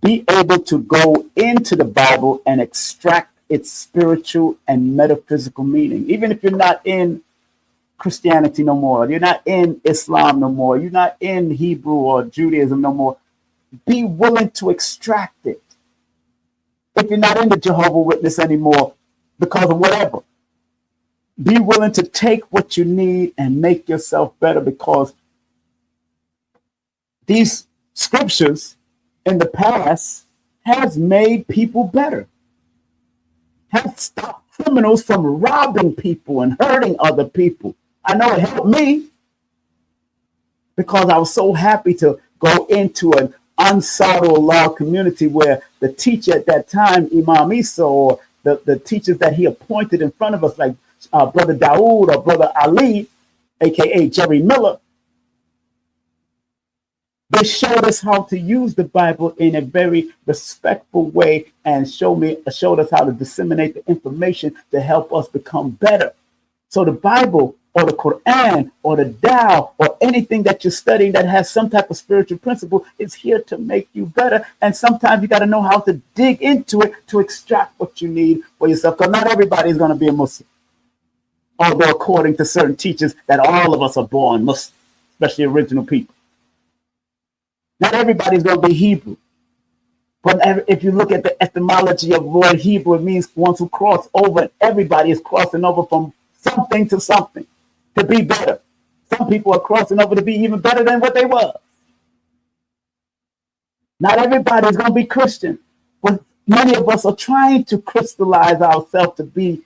Be able to go into the Bible and extract its spiritual and metaphysical meaning. Even if you're not in Christianity no more, you're not in Islam no more, you're not in Hebrew or Judaism no more, be willing to extract it. If you're not in the Jehovah's Witness anymore because of whatever, be willing to take what you need and make yourself better, because these scriptures in the past has made people better, has stopped criminals from robbing people and hurting other people. I know it helped me because I was so happy to go into an unsought law community where the teacher at that time, Imam Isa, or the teachers that he appointed in front of us, like Brother Dawood or Brother Ali, aka Jerry Miller, they showed us how to use the Bible in a very respectful way and showed us how to disseminate the information to help us become better. So the Bible or the Quran or the Tao or anything that you're studying that has some type of spiritual principle is here to make you better. And sometimes you got to know how to dig into it to extract what you need for yourself. Because not everybody is going to be a Muslim. Although according to certain teachers that all of us are born Muslim, especially original people. Not everybody's going to be Hebrew. But if you look at the etymology of word Hebrew, it means ones who cross over. Everybody is crossing over from something to something to be better. Some people are crossing over to be even better than what they were. Not everybody is going to be Christian, but many of us are trying to crystallize ourselves to be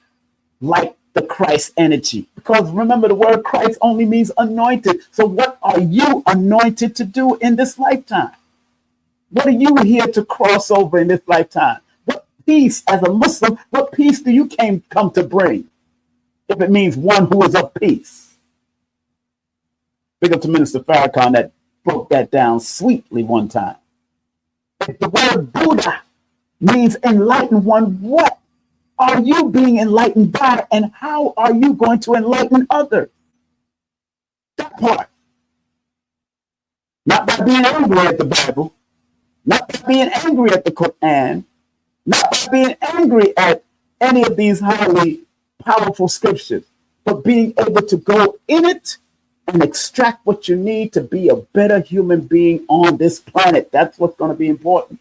like the Christ energy. Because remember, the word Christ only means anointed. So what are you anointed to do in this lifetime? What are you here to cross over in this lifetime? What peace, as a Muslim, what peace do you come to bring? If it means one who is of peace. Big up to Minister Farrakhan that broke that down sweetly one time. If the word Buddha means enlighten one, what are you being enlightened by, and how are you going to enlighten others? That part. Not by being angry at the Bible, not by being angry at the Quran, not by being angry at any of these highly powerful scriptures, but being able to go in it and extract what you need to be a better human being on this planet. That's what's going to be important.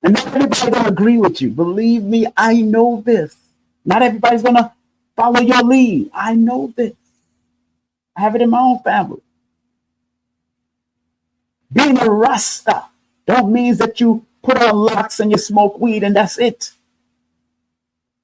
And not everybody's going to agree with you. Believe me, I know this. Not everybody's going to follow your lead. I know this. I have it in my own family. Being a Rasta don't mean that you put on locks and you smoke weed and that's it.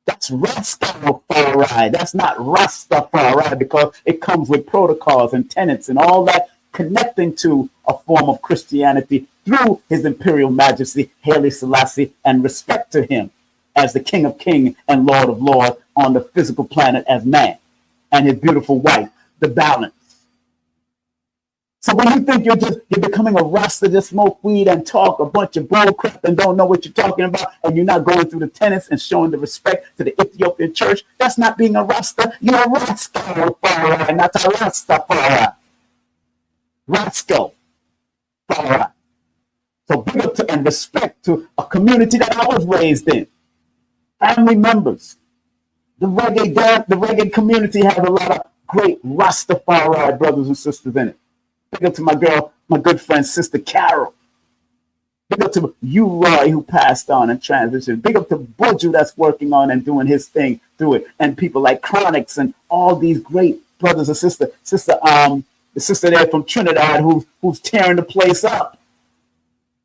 That's Rastafari. That's not Rastafari because it comes with protocols and tenets and all that connecting to a form of Christianity through his imperial majesty, Haile Selassie, and respect to him as the King of Kings and Lord of Lords on the physical planet as man, and his beautiful wife, the balance. So when you think you're becoming a Rasta, just smoke weed and talk a bunch of bull crap and don't know what you're talking about, and you're not going through the tenets and showing the respect to the Ethiopian church, that's not being a Rasta. You're a Rastafari, not a Rastafari. Rascal. So big up to and respect to a community that I was raised in. Family members. The reggae community has a lot of great Rastafari brothers and sisters in it. Big up to my girl, my good friend, Sister Carol. Big up to you, Roy, who passed on and transitioned. Big up to Buju that's working on and doing his thing through it. And people like Chronix and all these great brothers and sisters. The sister there from Trinidad who's tearing the place up.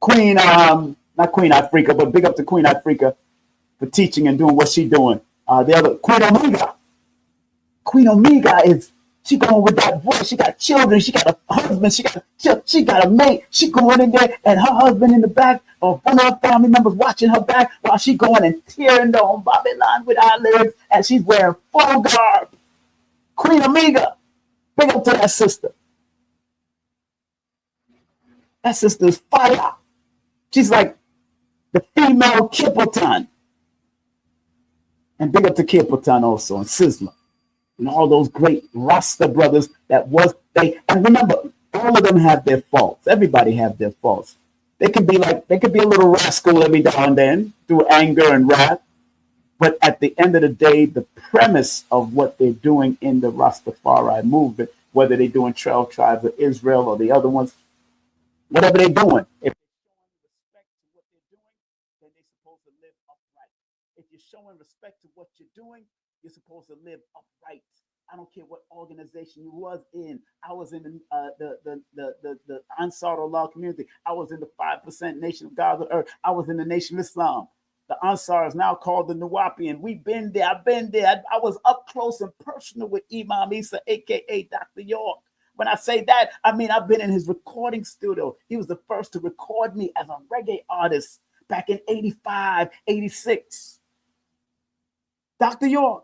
Queen, not Queen Africa, but big up to Queen Africa for teaching and doing what she's doing. The other, Queen Omega. Queen Omega she going with that voice. She got children. She got a husband. She got a mate. She going in there and her husband in the back, or one of her family members watching her back while she going and tearing down Babylon with our lyrics, and she's wearing full garb. Queen Omega. Big up to that sister. That sister's fire. She's like the female Kipleton. And big up to Kipleton also, and Sizzler. And all those great Rasta brothers and remember, all of them have their faults. Everybody have their faults. They can be a little rascal every now and then through anger and wrath. But at the end of the day, the premise of what they're doing in the Rastafari movement, whether they're doing 12 Tribes of Israel or the other ones, whatever they're doing, if they're showing respect to what they're doing, then they're supposed to live upright. If you're showing respect to what you're doing, you're supposed to live upright. I don't care what organization you was in. I was in the Ansar Allah community. I was in the 5% Nation of God on Earth. I was in the Nation of Islam. The Ansar is now called the Nuwapian. We've been there. I've been there. I was up close and personal with Imam Isa, a.k.a. Dr. York. When I say that, I mean I've been in his recording studio. He was the first to record me as a reggae artist back in 85, 86. Dr. York.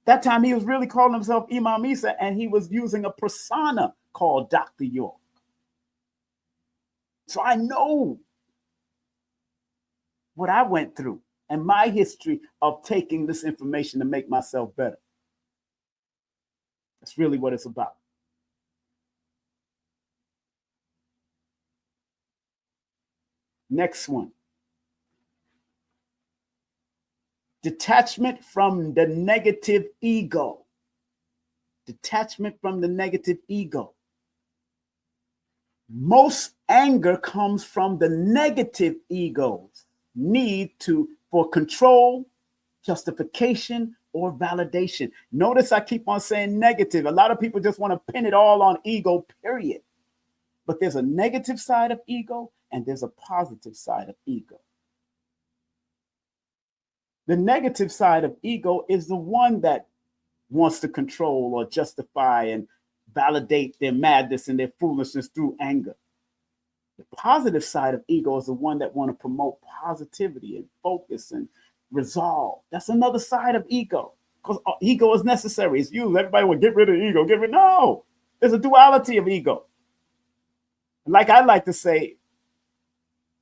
That time he was really calling himself Imam Isa, and he was using a persona called Dr. York. So I know what I went through and my history of taking this information to make myself better. That's really what it's about. Next one. Detachment from the negative ego. Detachment from the negative ego. Most anger comes from the negative ego's need for control, justification, or validation. Notice I keep on saying negative. A lot of people just want to pin it all on ego, period. But there's a negative side of ego and there's a positive side of ego. The negative side of ego is the one that wants to control or justify and validate their madness and their foolishness through anger. The positive side of ego is the one that want to promote positivity and focus and resolve. That's another side of ego, because ego is necessary. It's used. Everybody will get rid of ego. No, there's a duality of ego. Like I like to say,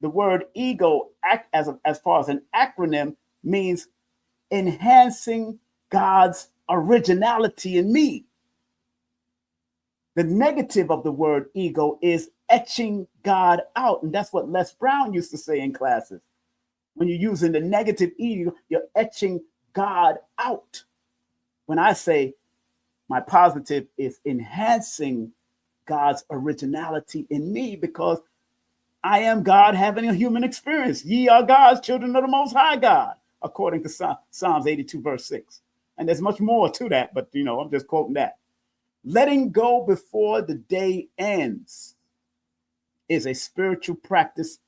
the word ego, as far as an acronym, means enhancing God's originality in me. The negative of the word ego is etching God out. And that's what Les Brown used to say in classes. When you're using the negative ego, you're etching God out. When I say my positive is enhancing God's originality in me, because I am God having a human experience. Ye are God's children of the Most High God, according to Psalms 82, verse 6. And there's much more to that, but I'm just quoting that. Letting go before the day ends is a spiritual practice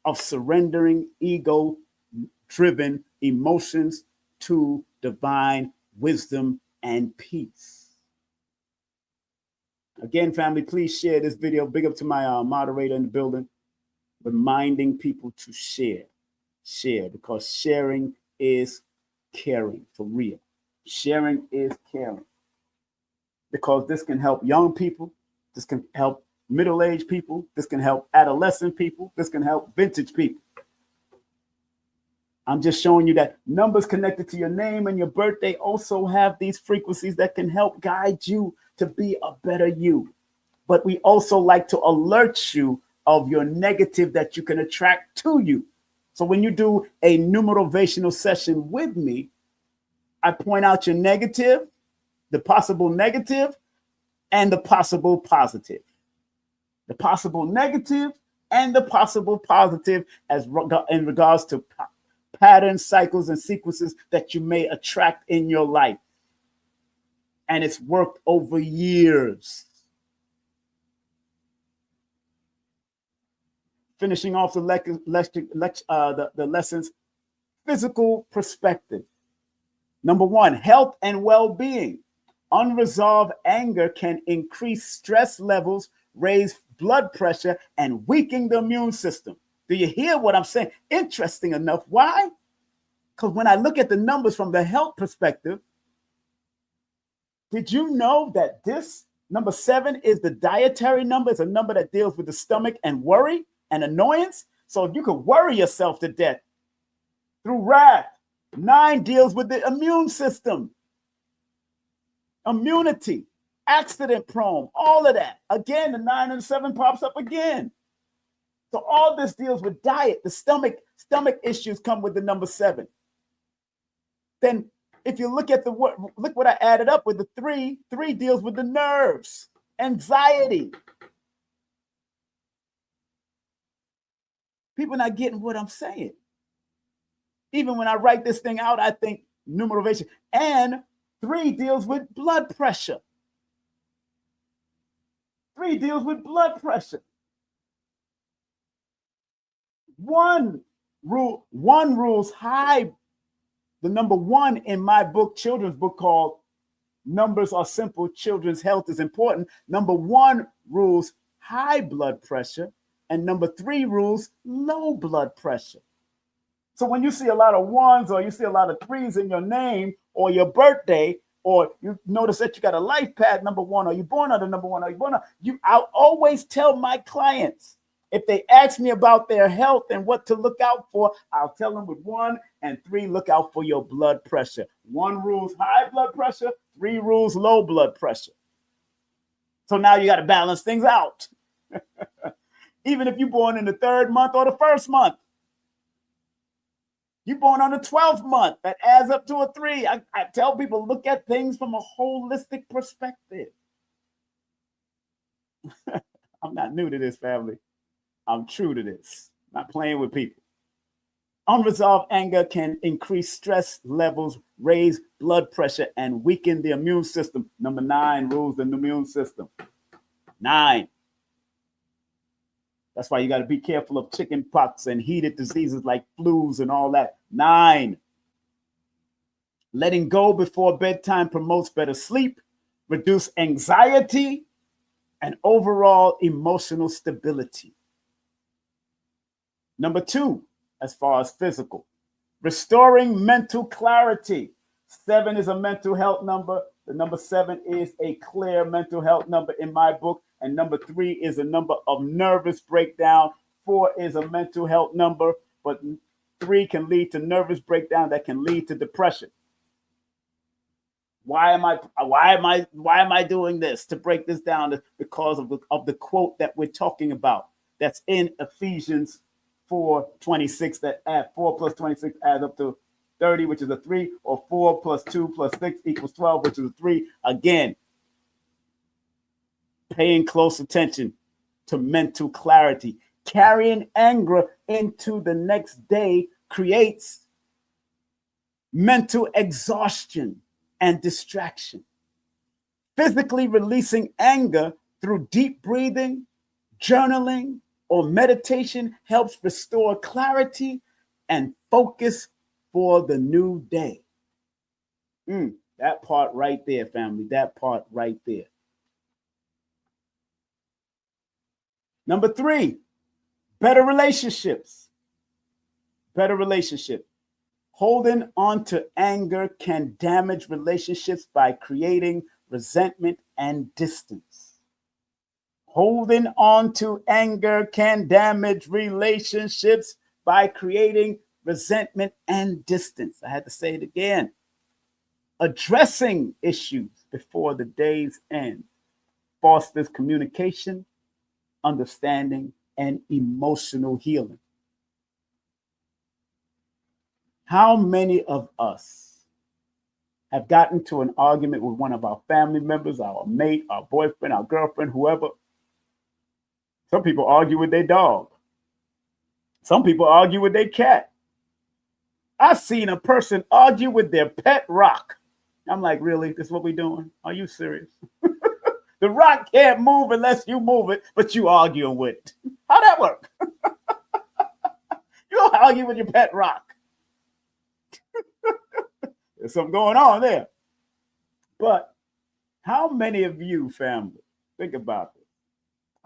of surrendering ego-driven emotions to divine wisdom and peace. Again, family, please share this video. Big up to my moderator in the building, reminding people to share, because sharing is caring, for real. Sharing is caring, because this can help young people, this can help middle-aged people, this can help adolescent people, this can help vintage people. I'm just showing you that numbers connected to your name and your birthday also have these frequencies that can help guide you to be a better you. But we also like to alert you of your negative that you can attract to you. So when you do a numerovational session with me, I point out your negative, the possible negative, and the possible positive. The possible negative and the possible positive as in regards to patterns, cycles, and sequences that you may attract in your life. And it's worked over years. Finishing off the lessons, physical perspective. Number one, health and well-being. Unresolved anger can increase stress levels, raise blood pressure, and weaken the immune system. Do you hear what I'm saying? Interesting enough. Why? Because when I look at the numbers from the health perspective, did you know that this number 7 is the dietary number? It's a number that deals with the stomach and worry and annoyance. So you could worry yourself to death through wrath. 9 deals with the immune system, immunity, accident prone, all of that. Again, the 9 and the 7 pops up again. So all this deals with diet. The stomach issues come with the number 7. Then if you look at look what I added up with the 3. 3 deals with the nerves, anxiety. People not getting what I'm saying. Even when I write this thing out, I think numerovation. And 3 deals with blood pressure. 3 deals with blood pressure. One rules high. The number 1 in my book, children's book called Numbers Are Simple, Children's Health is Important. Number 1 rules high blood pressure, and number 3 rules low blood pressure. So when you see a lot of 1s or you see a lot of 3s in your name or your birthday, or you notice that you got a life path number 1, or you're born under number 1, or you're born under, I'll always tell my clients, if they ask me about their health and what to look out for, I'll tell them with 1 and 3, look out for your blood pressure. 1 rules high blood pressure, 3 rules low blood pressure. So now you got to balance things out. Even if you're born in the 3rd month or the 1st month. You're born on the 12th month, that adds up to a 3. I tell people, look at things from a holistic perspective. I'm not new to this, family. I'm true to this. Not playing with people. Unresolved anger can increase stress levels, raise blood pressure, and weaken the immune system. Number 9 rules the immune system. 9. That's why you got to be careful of chicken pox and heated diseases like flus and all that. 9. Letting go before bedtime promotes better sleep, reduce anxiety, and overall emotional stability. Number 2, as far as physical, restoring mental clarity. 7 is a mental health number. The number 7 is a clear mental health number in my book. And number 3 is a number of nervous breakdown. 4 is a mental health number, but 3 can lead to nervous breakdown that can lead to depression. Why am I doing this? To break this down, because of the quote that we're talking about. That's in Ephesians 4:26, that add 4 plus 26 adds up to 30, which is a 3, or 4 plus 2 plus 6 equals 12, which is a 3. Again, paying close attention to mental clarity. Carrying anger into the next day creates mental exhaustion and distraction. Physically releasing anger through deep breathing, journaling, or meditation helps restore clarity and focus for the new day. That part right there, family, that part right there. Number 3, better relationships. Better relationship. Holding on to anger can damage relationships by creating resentment and distance. Holding on to anger can damage relationships by creating resentment and distance. I had to say it again. Addressing issues before the day's end fosters communication, understanding, and emotional healing. How many of us have gotten to an argument with one of our family members, our mate, our boyfriend, our girlfriend, whoever? Some people argue with their dog. Some people argue with their cat. I've seen a person argue with their pet rock. I'm like, really? This is what we're doing? Are you serious? The rock can't move unless you move it, but you arguing with it. How that work? You don't argue with your pet rock. There's something going on there. But how many of you, family, think about this.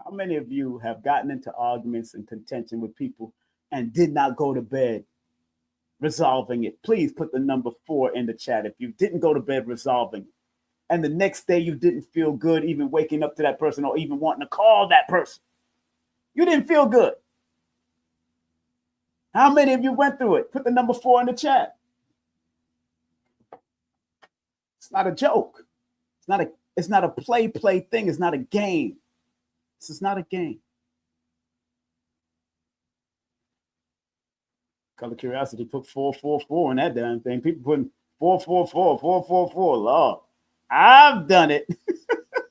How many of you have gotten into arguments and contention with people and did not go to bed resolving it? Please put the number 4 in the chat if you didn't go to bed resolving it. And the next day you didn't feel good even waking up to that person or even wanting to call that person. You didn't feel good. How many of you went through it? Put the number 4 in the chat. It's not a joke. It's not a play thing. It's not a game. This is not a game. Color Curiosity put 444 in that damn thing. People putting 444, 444. Lord, I've done it.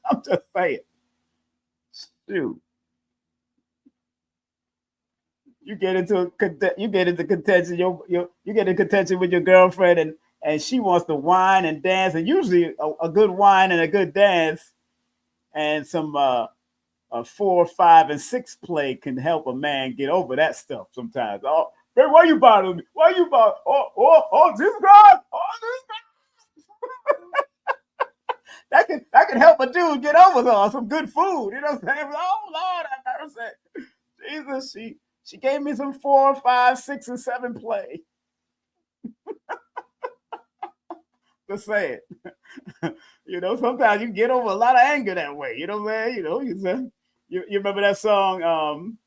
I'm just saying. Shoot. You get into contention. You get in contention with your girlfriend, and she wants to whine and dance, and usually a good whine and a good dance, and some 4, 5, and 6 play can help a man get over that stuff sometimes. Oh, baby, why you bothering me? Why you bothering? Oh, this guy. That can help a dude get over some good food. You know what I'm saying? Oh Lord, I never said Jesus. She gave me some 4, 5, 6, and 7 play. Just say it. You know, sometimes you get over a lot of anger that way. You know what I'm saying? You know, you remember that song,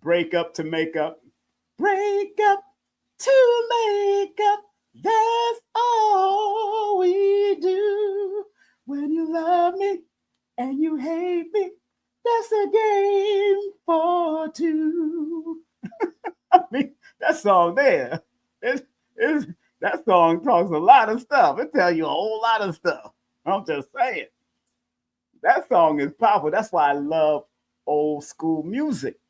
break up to make up. Break up to make up. That's all we do. When you love me and you hate me, that's a game for two. I mean, that song there, that song talks a lot of stuff. It tells you a whole lot of stuff. I'm just saying. That song is powerful. That's why I love old school music.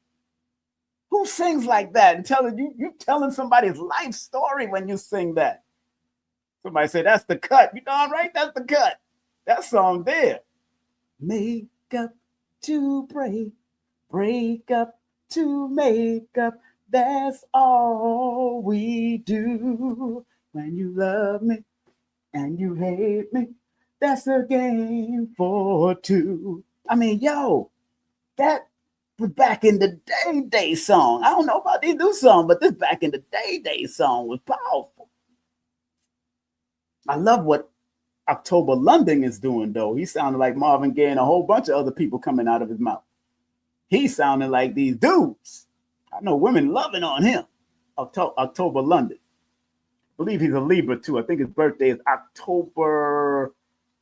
Who sings like that and you telling somebody's life story when you sing that? Somebody say, that's the cut. You darn right, that's the cut. That song there. Make up to break up to make up. That's all we do. When you love me and you hate me, that's a game for two. I mean, yo, that was back in the day song. I don't know about these new songs, but this back in the day song was powerful. I love what October London is doing, though. He sounded like Marvin Gaye and a whole bunch of other people coming out of his mouth. He sounded like these dudes. I know women loving on him. October London. I believe he's a Libra, too. I think his birthday is October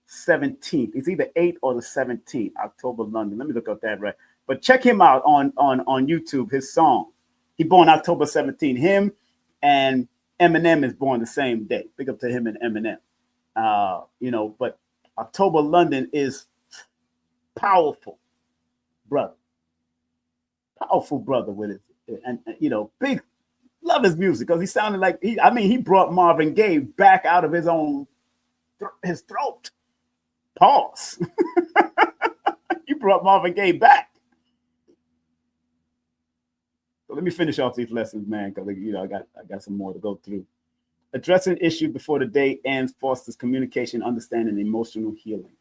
17th. It's either 8th or the 17th, October London. Let me look up that right. But check him out on YouTube, his song. He born October 17th. Him and Eminem is born the same day. Big up to him and Eminem. But October London is powerful brother. Powerful brother with it. And big, love his music because he sounded like he brought Marvin Gaye back out of his throat. Pause. You brought Marvin Gaye back. So let me finish off these lessons, man, because I got some more to go through. Addressing issue before the day ends fosters communication, understanding, and emotional healing.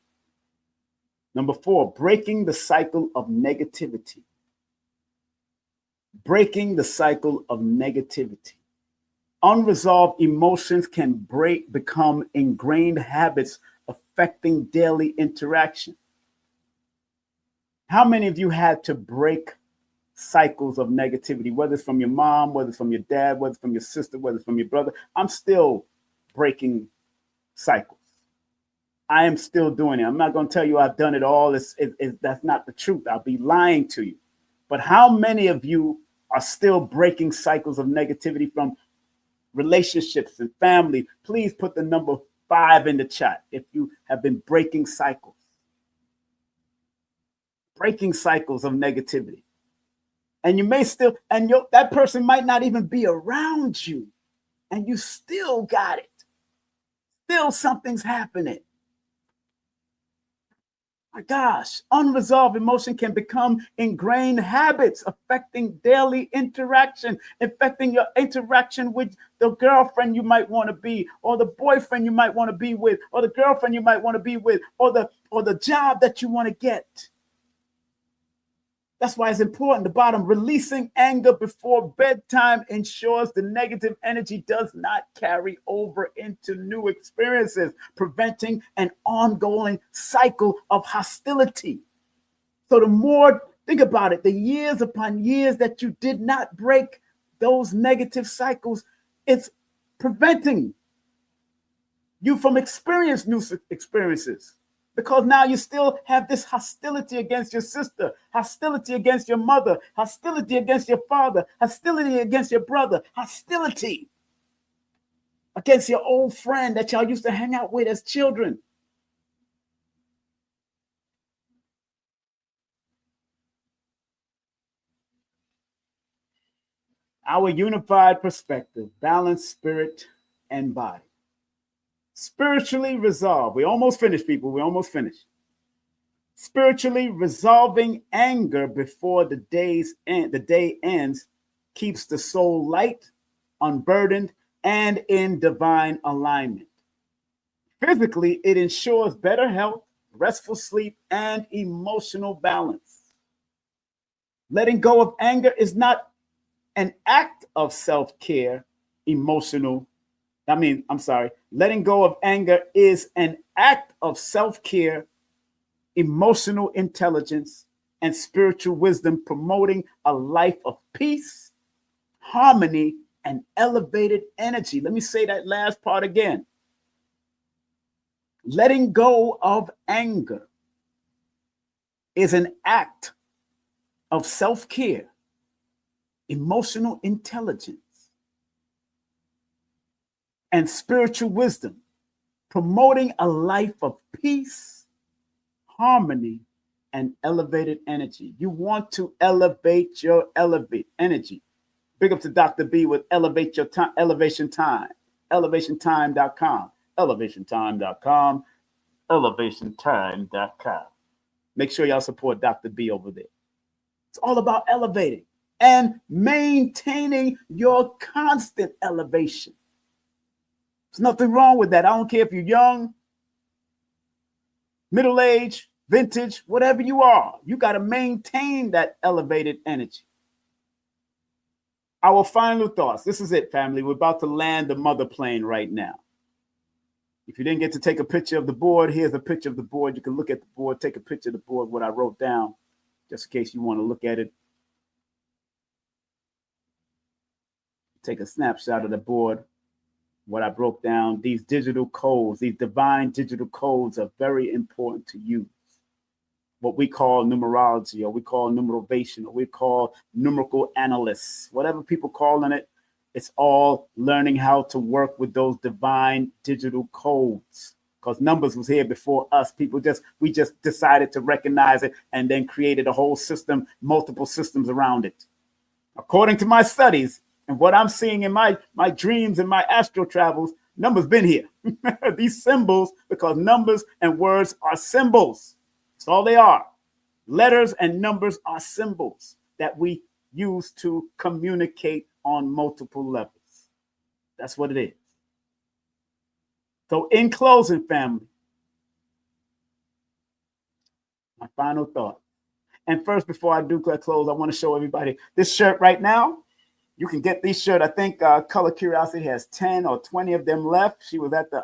Number 4, breaking the cycle of negativity. Breaking the cycle of negativity. Unresolved emotions can become ingrained habits affecting daily interaction. How many of you had to break cycles of negativity, whether it's from your mom, whether it's from your dad, whether it's from your sister, whether it's from your brother? I'm still breaking cycles. I am still doing it. I'm not going to tell you I've done it all. That's not the truth. I'll be lying to you. But how many of you are still breaking cycles of negativity from relationships and family? Please put the number 5 in the chat if you have been breaking cycles. Breaking cycles of negativity. And you may still, and that person might not even be around you, and you still got it. Still something's happening. My gosh, unresolved emotion can become ingrained habits affecting daily interaction, affecting your interaction with the girlfriend you might want to be, or the boyfriend you might want to be with, or the girlfriend you might want to be with, or the job that you want to get. That's why it's important. The bottom, releasing anger before bedtime ensures the negative energy does not carry over into new experiences, preventing an ongoing cycle of hostility. So the more, think about it, the years upon years that you did not break those negative cycles, it's preventing you from experiencing new experiences. Because now you still have this hostility against your sister, hostility against your mother, hostility against your father, hostility against your brother, hostility against your old friend that y'all used to hang out with as children. Our unified perspective, balanced spirit and body. Spiritually resolved. We almost finished, people. We almost finished. Spiritually resolving anger before the day ends keeps the soul light, unburdened, and in divine alignment. Physically, it ensures better health, restful sleep, and emotional balance. Letting go of anger is not an act of self-care, letting go of anger is an act of self-care, emotional intelligence, and spiritual wisdom, promoting a life of peace, harmony, and elevated energy. Let me say that last part again. Letting go of anger is an act of self-care, emotional intelligence, and spiritual wisdom, promoting a life of peace, harmony, and elevated energy. You want to elevate your energy. Big up to Dr. B with Elevate Your Time, Elevation Time, elevationtime.com, elevationtime.com, elevationtime.com. Make sure y'all support Dr. B over there. It's all about elevating and maintaining your constant elevation. There's nothing wrong with that. I don't care if you're young, middle age, vintage, whatever you are. You got to maintain that elevated energy. Our final thoughts. This is it, family. We're about to land the mother plane right now. If you didn't get to take a picture of the board, here's a picture of the board. You can look at the board, take a picture of the board, what I wrote down, just in case you want to look at it. Take a snapshot of the board, what I broke down. These digital codes, these divine digital codes are very important to use. What we call numerology, or we call numerovational, or we call numerical analysts, whatever people calling it, it's all learning how to work with those divine digital codes. Because numbers was here before us. We just decided to recognize it and then created a whole system, multiple systems around it. According to my studies and what I'm seeing in my dreams and my astral travels, numbers been here. These symbols, because numbers and words are symbols. That's all they are. Letters and numbers are symbols that we use to communicate on multiple levels. That's what it is. So in closing, family, My final thought. And first, before I do close, I want to show everybody this shirt right now. You can get these shirts. I think Color Curiosity has 10 or 20 of them left. She was at the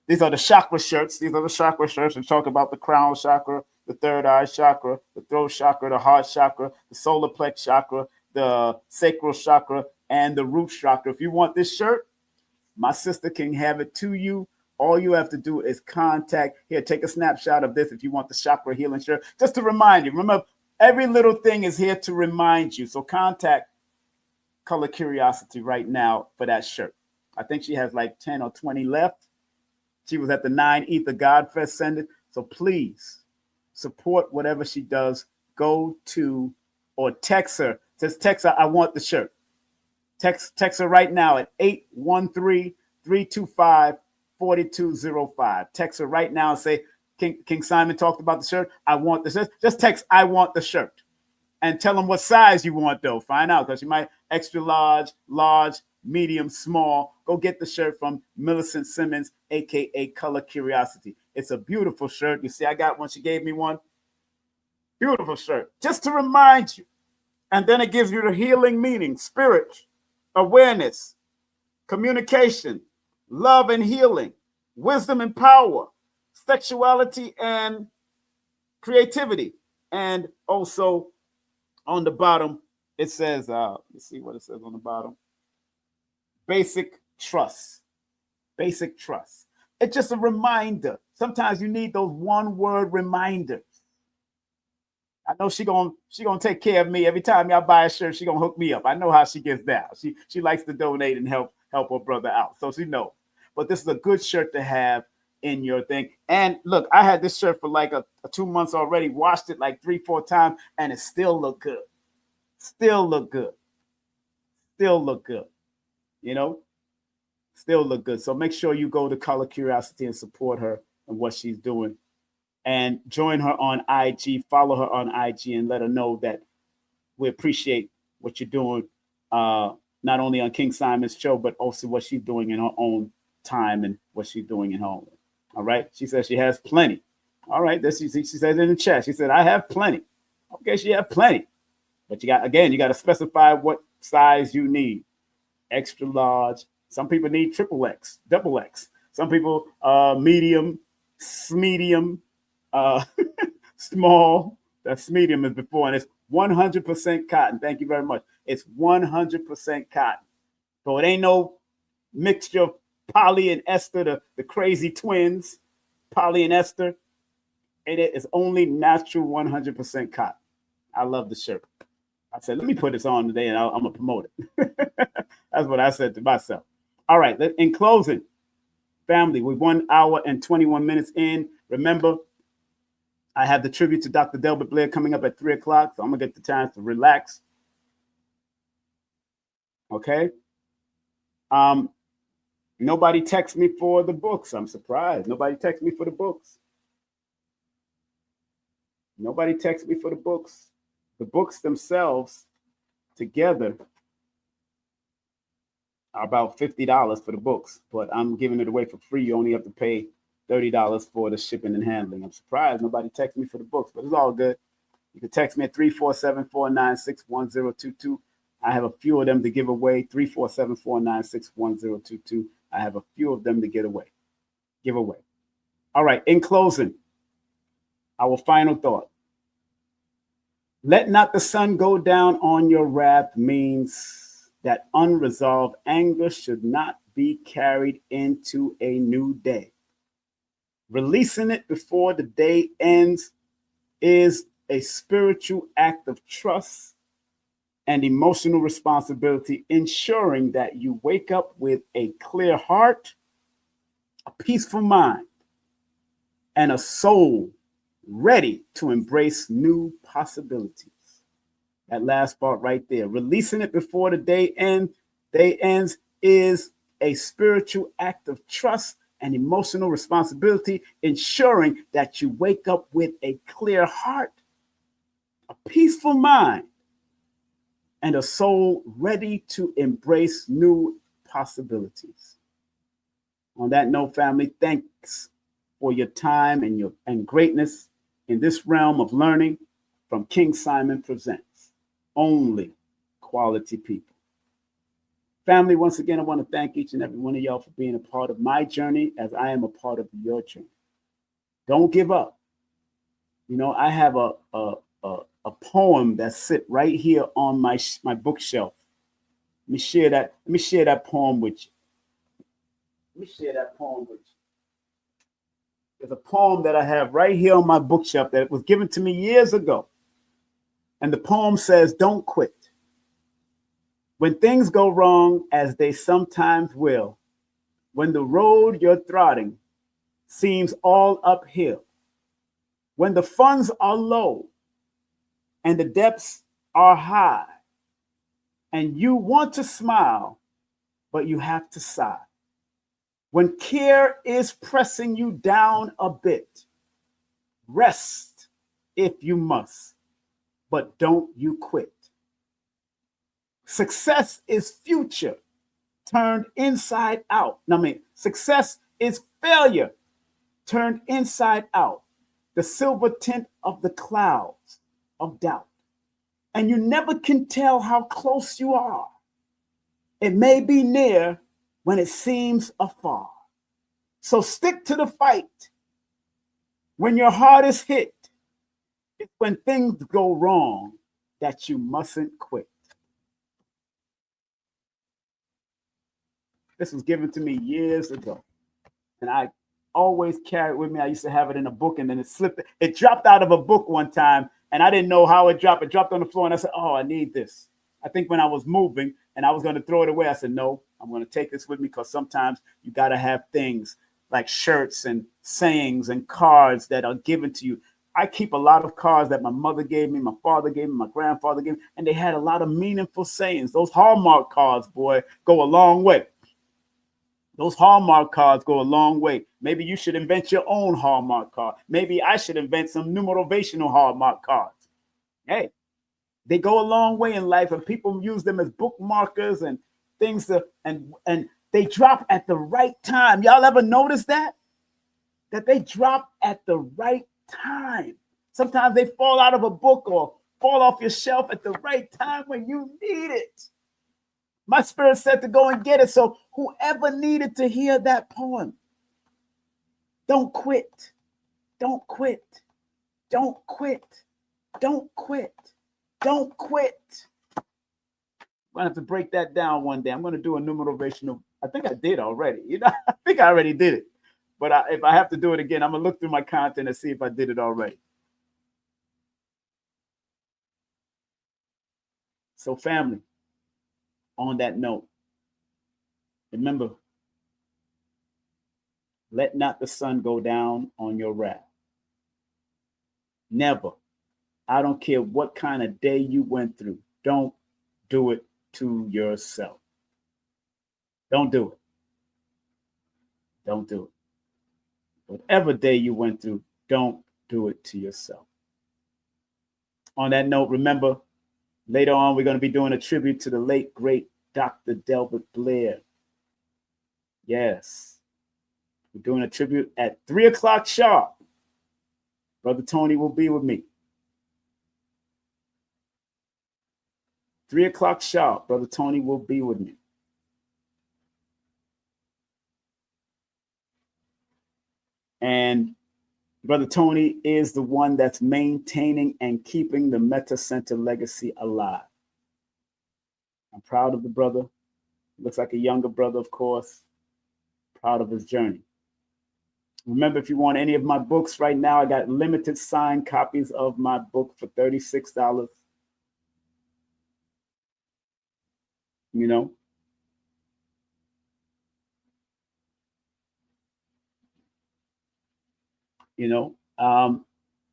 these are the chakra shirts. These are the chakra shirts. We talk about the crown chakra, the third eye chakra, the throat chakra, the heart chakra, the solar plex chakra, the sacral chakra, and the root chakra. If you want this shirt, my sister can have it to you. All you have to do is contact. Here, take a snapshot of this if you want the chakra healing shirt. Just to remind you. Remember, every little thing is here to remind you. So contact Color Curiosity right now for that shirt. I think she has like 10 or 20 left. She was at the 9 Ether God Fest Send. So please support whatever she does. Go to or text her. Just text her, I want the shirt. Text her right now at 813-325-4205. Text her right now and say, King Simon talked about the shirt. I want the shirt. Just text, I want the shirt. And tell them what size you want, though. Find out, because you might extra large, large, medium, small. Go get the shirt from Millicent Simmons, a.k.a. Color Curiosity. It's a beautiful shirt. You see, I got one. She gave me one. Beautiful shirt. Just to remind you. And then it gives you the healing meaning, spirit, awareness, communication, love and healing, wisdom and power, sexuality and creativity. And also on the bottom, it says, let's see what it says on the bottom. Basic trust. Basic trust. It's just a reminder. Sometimes you need those one-word reminders. I know she gonna take care of me every time y'all buy a shirt. She gonna hook me up. I know how she gets down. She likes to donate and help her brother out. So she knows. But this is a good shirt to have in your thing. And look, I had this shirt for like a 2 months already. Washed it like 3-4 times, and it still look good. Still look good. Still look good. You know, still look good. So make sure you go to Color Curiosity and support her and what she's doing. And join her on IG, follow her on IG, and let her know that we appreciate what you're doing, not only on King Simon's show, but also what she's doing in her own time and what she's doing in her own. All right. She says she has plenty. All right. She says in the chat. She said, I have plenty. Okay, she have plenty. But you got to specify what size you need. Extra large. Some people need triple X, double X. Some people medium, small. That's medium is before, and it's 100% cotton. Thank you very much. It's 100% cotton. So it ain't no mixture of Polly and Esther, the crazy twins, Polly and Esther. It is only natural 100% cotton. I love the shirt. I said, let me put this on today, and I'm gonna promote it. That's what I said to myself. All right. In closing, family, we're 1 hour and 21 minutes in. Remember, I have the tribute to Dr. Delbert Blair coming up at 3 o'clock, so I'm going to get the chance to relax. Okay? Nobody texts me for the books. I'm surprised. Nobody texts me for the books. Nobody texts me for the books. The books themselves together are about $50 for the books, but I'm giving it away for free. You only have to pay $30 for the shipping and handling. I'm surprised nobody texted me for the books, but it's all good. You can text me at 347-496-1022. I have a few of them to give away. 347-496-1022. I have a few of them to give away. All right. In closing, our final thought. Let not the sun go down on your wrath means that unresolved anger should not be carried into a new day. Releasing it before the day ends is a spiritual act of trust and emotional responsibility, ensuring that you wake up with a clear heart, a peaceful mind, and a soul ready to embrace new possibilities. That last part right there, releasing it before the day ends is a spiritual act of trust and emotional responsibility, ensuring that you wake up with a clear heart, a peaceful mind, and a soul ready to embrace new possibilities. On that note, family, thanks for your time and greatness in this realm of learning from King Simon Presents. Only quality people. Family, once again, I want to thank each and every one of y'all for being a part of my journey as I am a part of your journey. Don't give up. You know, I have a poem that sit right here on my bookshelf. Let me share that poem with you. There's a poem that I have right here on my bookshelf that was given to me years ago. And the poem says, "Don't quit. When things go wrong, as they sometimes will, when the road you're trotting seems all uphill, when the funds are low and the depths are high, and you want to smile, but you have to sigh. When care is pressing you down a bit, rest if you must, but don't you quit. Success is future turned inside out. Success is failure turned inside out. The silver tint of the clouds of doubt. And you never can tell how close you are. It may be near when it seems afar. So stick to the fight. When your heart is hit, it's when things go wrong that you mustn't quit." This was given to me years ago, and I always carry it with me. I used to have it in a book, and then it slipped. It dropped out of a book one time, and I didn't know how it dropped. It dropped on the floor, and I said, "Oh, I need this." I think when I was moving and I was going to throw it away, I said, "No, I'm going to take this with me," because sometimes you got to have things like shirts and sayings and cards that are given to you. I keep a lot of cards that my mother gave me, my father gave me, my grandfather gave me, and they had a lot of meaningful sayings. Those Hallmark cards, boy, go a long way. Those Hallmark cards go a long way. Maybe you should invent your own Hallmark card. Maybe I should invent some Numerovational Hallmark cards. Hey, they go a long way in life, and people use them as bookmarkers and things and they drop at the right time. Y'all ever notice that? That they drop at the right time. Sometimes they fall out of a book or fall off your shelf at the right time when you need it. My spirit said to go and get it. So whoever needed to hear that poem, don't quit. Don't quit. Don't quit. Don't quit. Don't quit. I'm going to have to break that down one day. I'm going to do a numerovational. I think I did already. I think I already did it. But if I have to do it again, I'm going to look through my content and see if I did it already. So family, on that note, remember, let not the sun go down on your wrath. Never. I don't care what kind of day you went through. Don't do it to yourself. Don't do it. Don't do it. Whatever day you went through, don't do it to yourself. On that note, remember, later on, we're going to be doing a tribute to the late, great Dr. Delbert Blair. Yes. We're doing a tribute at 3 o'clock sharp. Brother Tony will be with me. 3 o'clock sharp. Brother Tony will be with me. And Brother Tony is the one that's maintaining and keeping the Meta Center legacy alive. I'm proud of the brother. Looks like a younger brother, of course. Proud of his journey. Remember, if you want any of my books right now, I got limited signed copies of my book for $36. You know,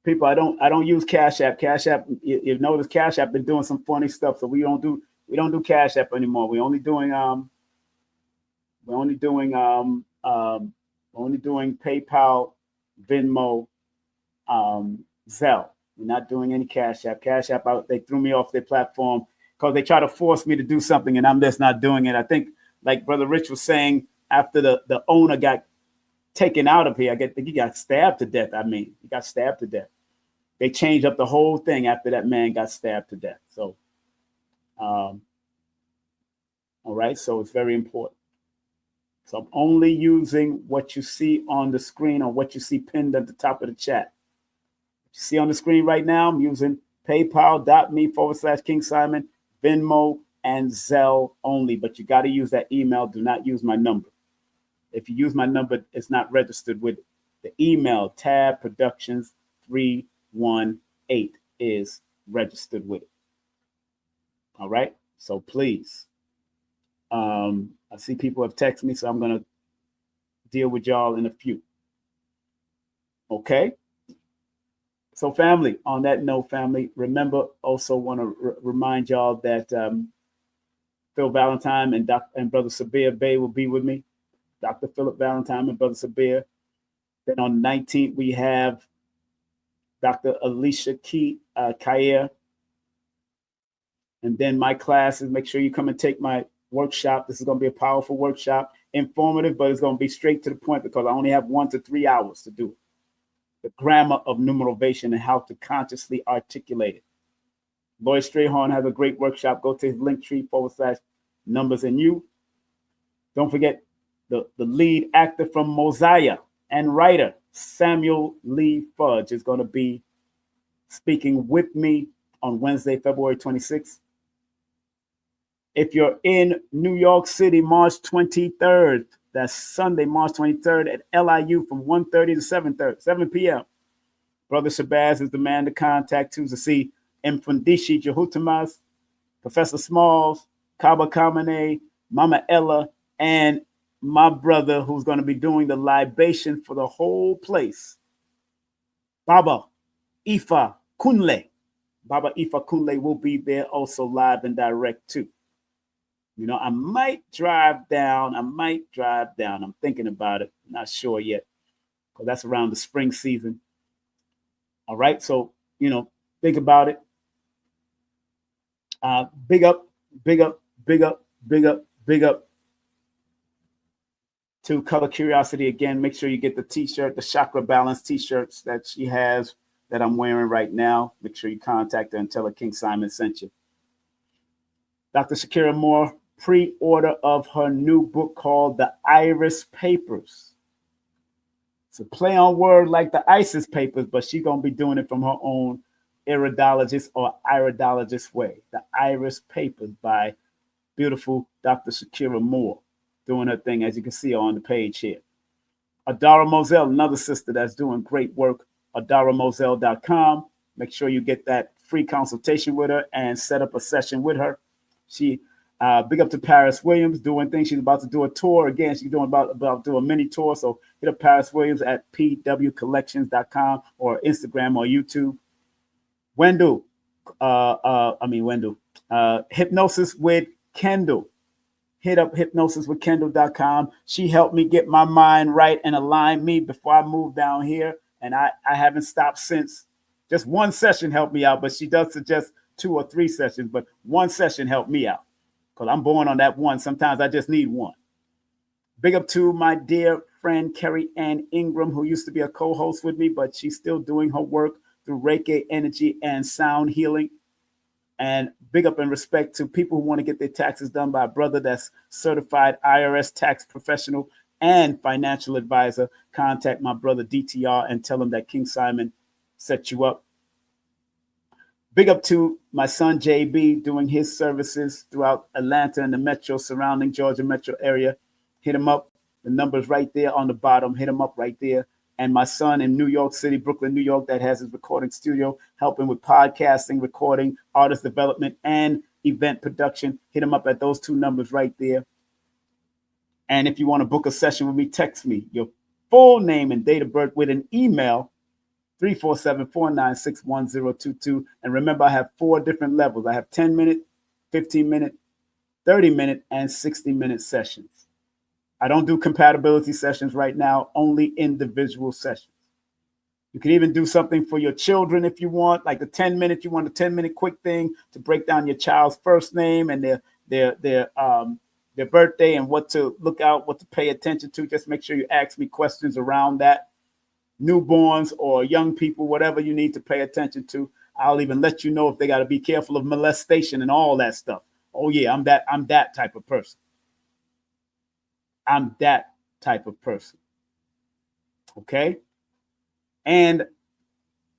people, I don't use Cash App. Cash App, you notice Cash App been doing some funny stuff, so we don't do Cash App anymore. We're only doing PayPal, Venmo, Zelle. We're not doing any Cash App. Cash App, they threw me off their platform because they try to force me to do something, and I'm just not doing it. I think, like Brother Rich was saying, after the owner got taken out of here. I think he got stabbed to death. I mean, he got stabbed to death. They changed up the whole thing after that man got stabbed to death. So, all right. So it's very important. So I'm only using what you see on the screen or what you see pinned at the top of the chat. You see on the screen right now, I'm using paypal.me/King Simon, Venmo, and Zelle only. But you got to use that email. Do not use my number. If you use my number, it's not registered with it. The email, Tab Productions 318, is registered with it. All right. So please. I see people have texted me, so I'm going to deal with y'all in a few. Okay. So family, on that note, family, remember, also want to remind y'all that Phil Valentine and Brother Sabir Bey will be with me. Dr. Philip Valentine and Brother Sabir. Then on the 19th, we have Dr. Alicia Kayer. And then my classes, make sure you come and take my workshop. This is going to be a powerful workshop, informative, but it's going to be straight to the point because I only have 1 to 3 hours to do it. The grammar of numerovation and how to consciously articulate it. Lloyd Strayhorn has a great workshop. Go to his Linktree/numbers and you. Don't forget the lead actor from Mosiah and writer Samuel Lee Fudge is going to be speaking with me on Wednesday, February 26th. If you're in New York City, March 23rd, that's Sunday, March 23rd at LIU from 1:30 to 7 p.m. Brother Shabazz is the man to contact to see Mfundishi Jehutamas, Professor Smalls, Kaba Kamene, Mama Ella, and my brother who's going to be doing the libation for the whole place, Baba Ifa Kunle. Baba Ifa Kunle will be there also live and direct too. You know, I might drive down. I'm thinking about it. Not sure yet, because that's around the spring season. All right. So, you know, think about it. Big up to Color Curiosity again. Make sure you get the t-shirt, the Chakra Balance t-shirts that she has that I'm wearing right now. Make sure you contact her and tell her King Simon sent you. Dr. Shakira Moore, pre-order of her new book called The Iris Papers. It's a play on word like the ISIS papers, but she's going to be doing it from her own iridologist or iridologist way. The Iris Papers by beautiful Dr. Shakira Moore, doing her thing, as you can see on the page here. Adara Moselle, another sister that's doing great work, adaramoselle.com. Make sure you get that free consultation with her and set up a session with her. She big up to Paris Williams doing things. She's about to do a tour again. She's doing about to do a mini tour. So hit up Paris Williams at pwcollections.com or Instagram or YouTube. Wendell, Hypnosis with Kendall. Hit up hypnosiswithkendall.com. She helped me get my mind right and align me before I moved down here. And I haven't stopped since. Just one session helped me out, but she does suggest 2 or 3 sessions, but one session helped me out because I'm born on that one. Sometimes I just need one. Big up to my dear friend, Carrie Ann Ingram, who used to be a co-host with me, but she's still doing her work through Reiki energy and sound healing. And big up and respect to people who want to get their taxes done by a brother that's certified IRS tax professional and financial advisor. Contact my brother DTR and tell him that King Simon set you up. Big up to my son JB doing his services throughout Atlanta and the metro surrounding Georgia metro area. Hit him up. The number's right there on the bottom. Hit him up right there. And my son in New York City, Brooklyn, New York, that has his recording studio, helping with podcasting, recording, artist development, and event production. Hit him up at those 2 numbers right there. And if you want to book a session with me, text me your full name and date of birth with an email, 347-496-1022. And remember, I have 4 different levels. I have 10-minute, 15-minute, 30-minute, and 60-minute sessions. I don't do compatibility sessions right now, only individual sessions. You can even do something for your children if you want, like the 10-minute, you want a 10-minute quick thing to break down your child's first name and their their birthday and what to look out, what to pay attention to. Just make sure you ask me questions around that. Newborns or young people, whatever you need to pay attention to. I'll even let you know if they got to be careful of molestation and all that stuff. Oh yeah, I'm that type of person. I'm that type of person. Okay. And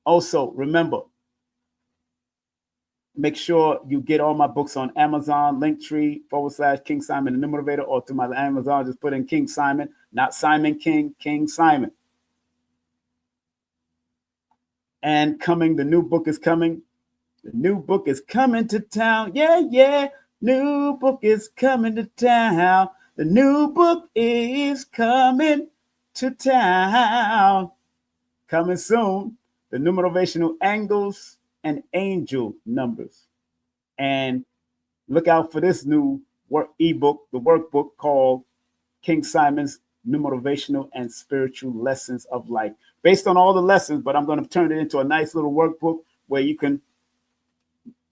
also remember, make sure you get all my books on Amazon, Linktree/King Simon the Numerovator, or to my Amazon, just put in King Simon, not Simon King, King Simon. And coming, the new book is coming. The new book is coming to town. Yeah, yeah. New book is coming to town. The new book is coming to town. Coming soon. The Numerovational Angles and Angel Numbers. And look out for this new ebook, the workbook called King Simon's Numerovational and Spiritual Lessons of Life. Based on all the lessons, but I'm going to turn it into a nice little workbook where you can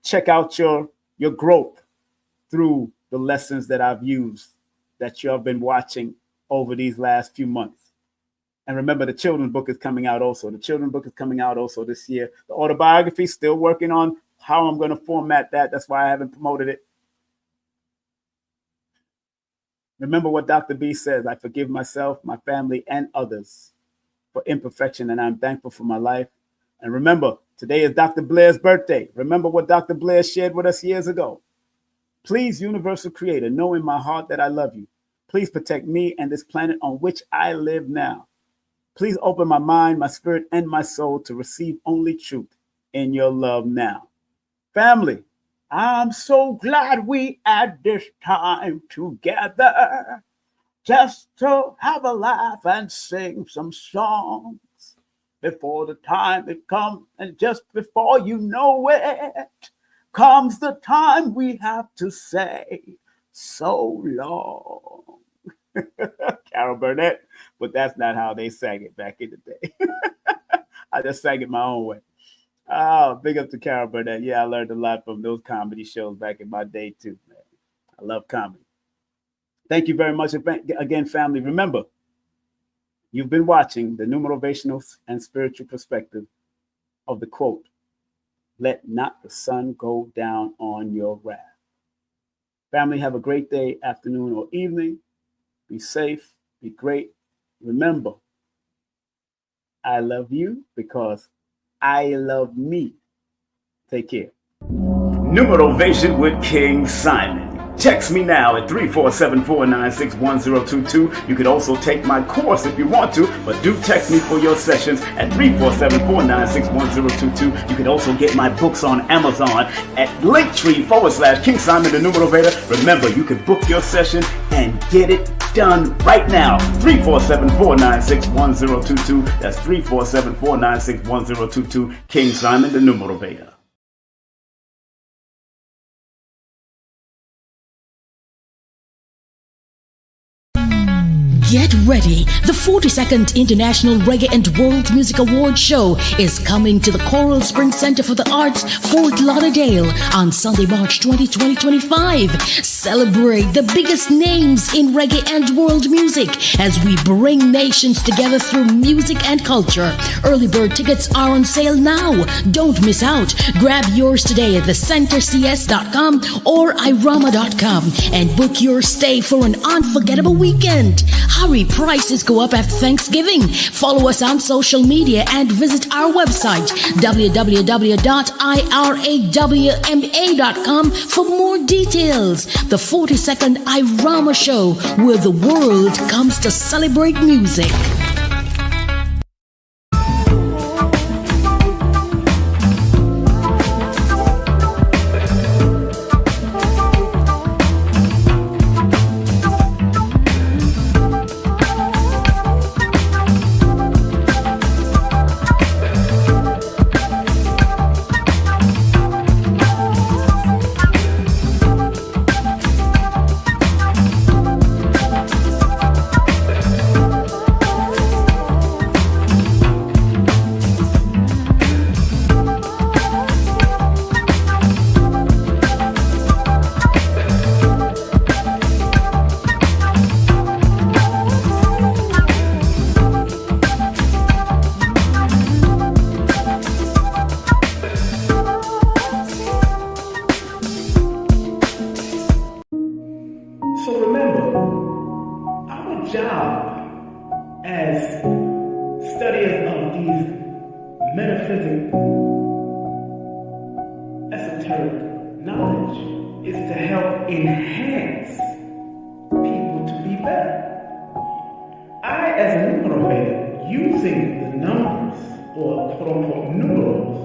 check out your growth through the lessons that I've used, that you have been watching over these last few months. And remember, the children's book is coming out also. The children's book is coming out also this year. The autobiography, still working on how I'm going to format that. That's why I haven't promoted it. Remember what Dr. B says, I forgive myself, my family, and others for imperfection, and I'm thankful for my life. And remember, today is Dr. Blair's birthday. Remember what Dr. Blair shared with us years ago. Please, Universal Creator, know in my heart that I love you. Please protect me and this planet on which I live now. Please open my mind, my spirit, and my soul to receive only truth in your love now. Family, I'm so glad we had this time together, just to have a laugh and sing some songs before the time it comes, and just before you know it, comes the time we have to say so long. Carol Burnett, but that's not how they sang it back in the day. I just sang it my own way. Oh, big up to Carol Burnett. Yeah, I learned a lot from those comedy shows back in my day too, man. I love comedy. Thank you very much again, family. Remember, you've been watching the Numerovational and Spiritual Perspective of the quote, let not the sun go down on your wrath. Family, have a great day, afternoon, or evening. Be safe, be great. Remember, I love you because I love me. Take care. Numerovation with King Simon. Text me now at 347-496-1022. You could also take my course if you want to, but do text me for your sessions at 347-496-1022. You can also get my books on Amazon at Linktree/King Simon the Numerovator. Remember, you can book your session and get it done right now. 347-496-1022. That's 347-496-1022. King Simon the Numerovator. Get ready. The 42nd International Reggae and World Music Awards Show is coming to the Coral Springs Center for the Arts, Fort Lauderdale on Sunday, March 20, 2025. Celebrate the biggest names in reggae and world music as we bring nations together through music and culture. Early bird tickets are on sale now. Don't miss out. Grab yours today at thecentercs.com or irama.com and book your stay for an unforgettable weekend. Hurry, prices go up after Thanksgiving. Follow us on social media and visit our website, www.irawma.com for more details. The 42nd Irama Show, where the world comes to celebrate music. metaphysical, esoteric knowledge is to help enhance people to be better. I, as a numerovator, using the numbers, or quote-unquote numerals,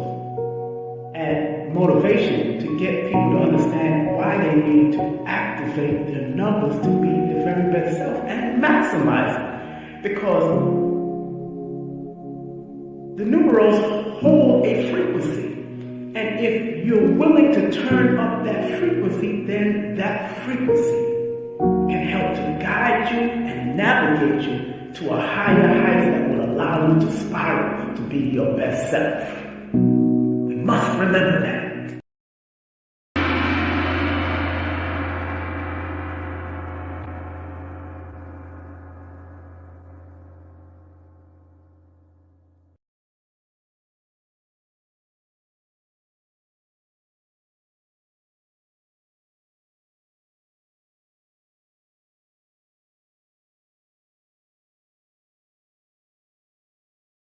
and motivation to get people to understand why they need to activate their numbers to be their very best self and maximize it. Because the numerals hold a frequency. And if you're willing to turn up that frequency, then that frequency can help to guide you and navigate you to a higher height that will allow you to spiral to be your best self. We must remember that.